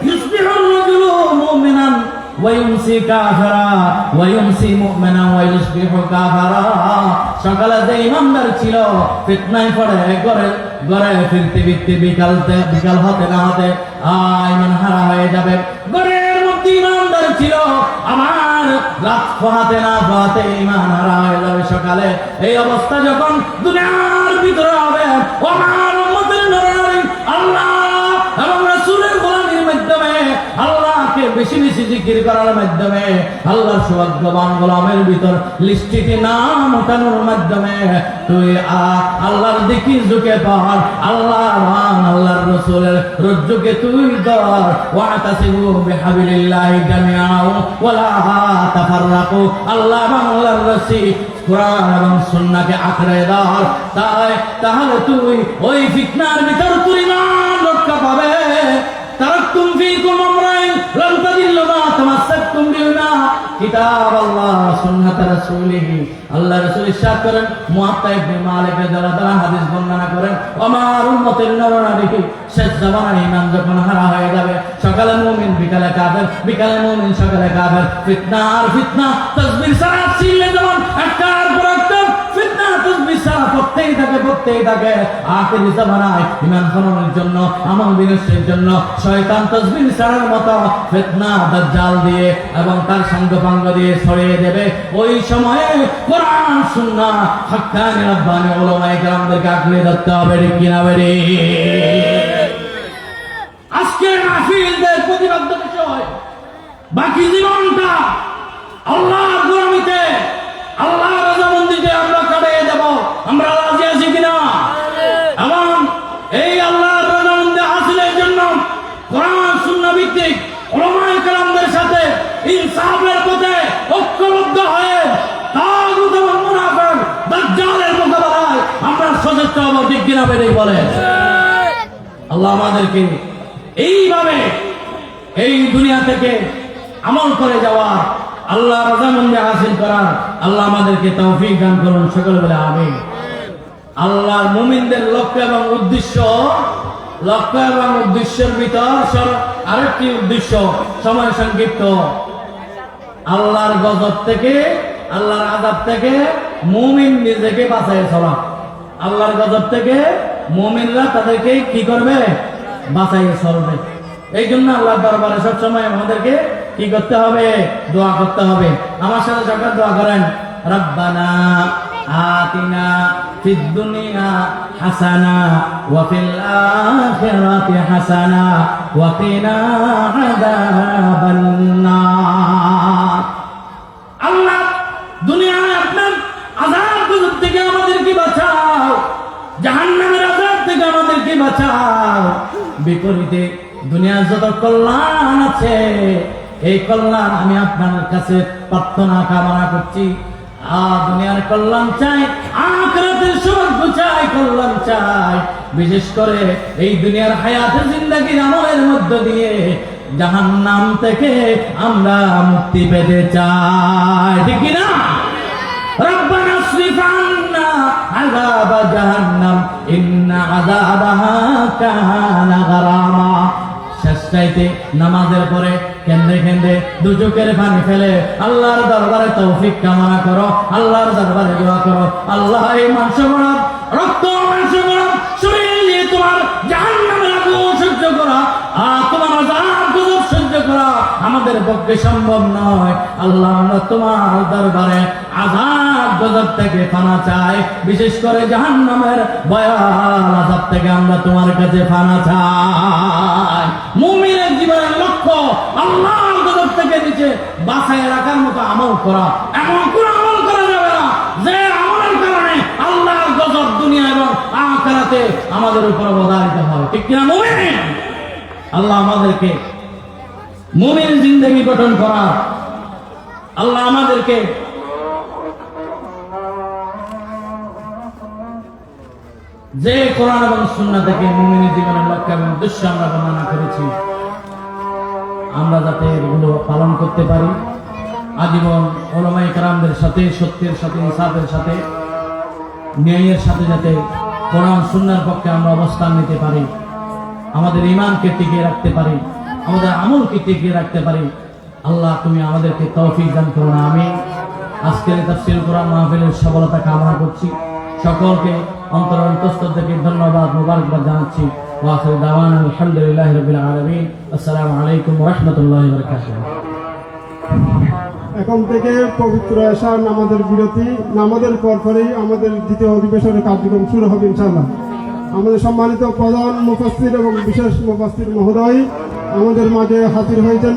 ইউসবিহুর রাজুলু মুমিনান ওয়া ইউমসি কাফিরা ওয়া ইউমসি মুমিনান ওয়া ইউসবিহু কাফিরা। সকালে যে ঈমানদার ছিল ফিতনায় পড়ে ঘরে ঘরে ফিরতে ফিরতে বিকাল হতে না হতে ঈমান হারা হয়ে যাবে। ঘরের মধ্যে ঈমানদার ছিল, আমার রাত পোহাতে না পোহাতে ঈমান হারা হয়ে যাবে সকালে। এই অবস্থা যখন দুনিয়ার ভিতরে হবে, আমার উম্মতের নরনারী আল্লাহ এবং রাসূলের গোলামীর মাধ্যমে, আল্লাহকে বেশি বেশি জিকির করার মাধ্যমে, আল্লাহর সৌভাগ্যবান গোলামের ভিতর লিস্টিতে নাম ওঠানোর মাধ্যমে তুই আল্লাহর দিকে ঝুঁকে পড়, আল্লাহর আল্লাহর রাসূলের রজ্জুকে তুই ধর। ওয়াতাসিবু বিহাবিলিল্লাহি জামিআন ওয়ালা তাফাররাকু। আল্লাহ এবং আল্লাহর রাসূল কুরআন এবং সুন্নাহকে আঁকড়ে ধর, তাহলে তুই ওই ফিতনার ভিতর তুই ঈমান রক্ষা পাবে। তারাকতুম ফীকুম আমরাইন লান তাদিল্লু মা তামাসসাকতুম বিহিমা কিতাবাল্লাহ সুন্নাত রাসূলিহি। আল্লাহ রাসূল ইরশাদ করেন, মুআত্তা ইবনে মালিক রাদিয়াল্লাহু তাআলা হাদিস বর্ণনা করেন, আমার উম্মতের নরনারী শেষ জামানায় ঈমান যখন হারা হয়ে যাবে, সকালে মুমিন বিকালে কাফের, বিকালে মুমিন সকালে কাফের, ফিতনা আর ফিতনা, তাসবিহ ছাড়া ছিলে যেমন একটার পর একটা ফিতনা তাসবিহ ছাড়া পড়তেই থাকে। আখিরি জামানায় ঈমান হননের জন্য, আমল বিনষ্টের জন্য শয়তান তাসবিহ ছাড়ার মতো ফিতনা দাজ্জাল দিয়ে এবং তার সঙ্গপাঙ্গ দিয়ে ছড়িয়ে দেবে। ওই সময়ে কোরআন সুন্নাহ হক্কানি রাব্বানি উলামায়ে কেরামদেরকে আঁকড়ে ধরতে হবে, ঠিক কিনা বেরে? আজকের মাহফিলদের প্রতিবাদ্য বিষয়, বাকি জীবনটা আল্লাহর গোলামীতে, আল্লাহর রাজামন্দিতে আমরা কাটিয়ে দেব। আমরা রাজি আছি কিনা? এবং এই আল্লাহর রাজামন্দি হাসিলের জন্য কোরআন সুন্নাহ ভিত্তিক উলামায়ে কেরামদের সাথে ইনসাফের পথে ঐক্যবদ্ধ হয়ে তাগুত এবং মুনাফিক দাজ্জালের মোকাবেলায় আমরা সচেষ্ট হব, ঠিক কিনা বেরে বলেন? আল্লাহ আমাদেরকে এইভাবে এই দুনিয়া থেকে আমল করে যাওয়ার, আল্লাহ রাজামন্দি হাসিল করার আল্লাহ আমাদেরকে তৌফিক দান করুন, সকলে বলে আমিন। আল্লাহর মুমিনদের লক্ষ্য এবং উদ্দেশ্যের ভিতর আরেকটি উদ্দেশ্য, সময় সংক্ষিপ্ত, আল্লাহর গজব থেকে, আল্লাহর আযাব থেকে মুমিন নিজেকে বাঁচায় চলা। আল্লাহর গজব থেকে মুমিনরা তাদেরকে কি করবে? বাঁচাইয়ে চলবে। এই জন্য আল্লাহর দরবারে সবসময় আমাদেরকে কি করতে হবে? দোয়া করতে হবে। আমার সাথে সরকার দোয়া করেন, রব্বানা আতিনা ফিদ দুনিয়া হাসানা ওয়া ফিল আখিরাতি হাসানা ওয়া কিনা আযাবান নার। আল্লাহ দুনিয়ায় আপনার আযাব থেকে আমাদেরকে বাঁচাও, জাহান্নামের আযাব থেকে আমাদেরকে বাঁচাও। বিপরীতে দুনিয়ার যত কল্যাণ আছে, এই কল্যাণ আমি আপনার কাছে প্রার্থনা কামনা করছি। দুনিয়ার কল্যাণ চাই, আখিরাতের সৌভাগ্য চাই, কল্যাণ চাই। বিশেষ করে এই দুনিয়ার হায়াতের জিন্দেগির আমলের মধ্য দিয়ে জাহান্নাম থেকে আমরা মুক্তি পেতে চাই, ঠিক কি না? রব্বানা আসরিফ আন্না আযাব জাহান্নাম ইন্না আযাবাহা কানা গারামা। শেষ চাইতে নামাজের পরে কেন্দ্রে কেন্দ্রে দুচোখের পানি ফেলে আল্লাহর দরবারে তৌফিক কামনা করো, আল্লাহর দরবারে দোয়া করো, আল্লাহ এই মাংস গড়া রক্ত মাংস গড়া শরীর নিয়ে তোমার জাহান্নামের আগুন সহ্য করা, তোমার আযাব গজব সহ্য করা আমার আমাদের পক্ষে সম্ভব নয়। আল্লাহ আমরা তোমার দরবারে আযাব গজব থেকে পানা চাই, বিশেষ করে জাহান্নামের ভয়াল আযাব থেকে আমরা তোমার কাছে পানা চাই। মুমিনের জীবনের লক্ষ্য আল্লাহর গজব থেকে নিচে বাঁচায় রাখার মতো আমল করা। এমন কোন আমল করা যাবে না যে আমলের কারণে আল্লাহর গজব দুনিয়া এবং আখিরাতে আমাদের উপর অবধারিত হয়, ঠিক কিনা মুমিন? আল্লাহ আমাদেরকে মুমিন জিন্দেগি গঠন করা, আল্লাহ আমাদেরকে যে কোরআন এবং সুন্নাহ থেকে মুমিনের জীবনের লক্ষ্য এবং উদ্দেশ্য আমরা বর্ণনা করেছি, আমরা যাতে এগুলো পালন করতে পারি, আজীবন উলামায়ে কেরামদের সাথে, সত্যের সাথে, ইনসাফের সাথে, ন্যায়ের সাথে যাতে কোরআন সুন্নাহর পক্ষে আমরা অবস্থান নিতে পারি, আমাদের ঈমানকে টিকিয়ে রাখতে পারি, আমাদের আমলকে টিকিয়ে রাখতে পারি। আল্লাহ তুমি আমাদেরকে তৌফিক দান করুন, আমিন। আজকের তাফসীর কোরআন মাহফিলের সফলতা কামনা করছি। সকলকে অন্তরন্তস্থল থেকে ধন্যবাদ, মোবারকবাদ জানাচ্ছি। ওয়া আখিরু দাওয়ানা আলহামদুলিল্লাহি রাব্বিল আলামিন। আসসালামু আলাইকুম ওয়া রাহমাতুল্লাহি ওয়া বারাকাতুহু। এখন থেকে পবিত্র এশার নামাজের বিরতি, নামাজের পরপরই আমাদের দ্বিতীয় অধিবেশনের কার্যক্রম শুরু হবে ইনশাআল্লাহ। আমাদের সম্মানিত প্রধান মুফাসসির এবং বিশেষ মুফাসসির মহোদয় আমাদের মাঝে হাজির হয়েছেন।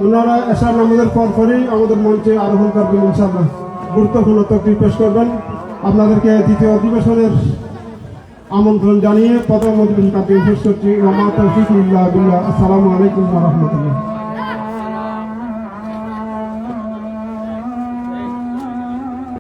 ওনারা এশার নামাজের পরপরই আমাদের মঞ্চে আরোহণ করবেন ইনশাআল্লাহ, গুরুত্বপূর্ণ তকরির পেশ করবেন। আপনাদেরকে দ্বিতীয় অধিবেশনের আমন্ত্রণ জানিয়ে প্রথম অধিবেশন কার্যক্রম শেষ করছি। ওয়া মা তাওফীক ইল্লা বিল্লাহ। আসসালামু আলাইকুম ওয়া রাহমাতুল্লাহ।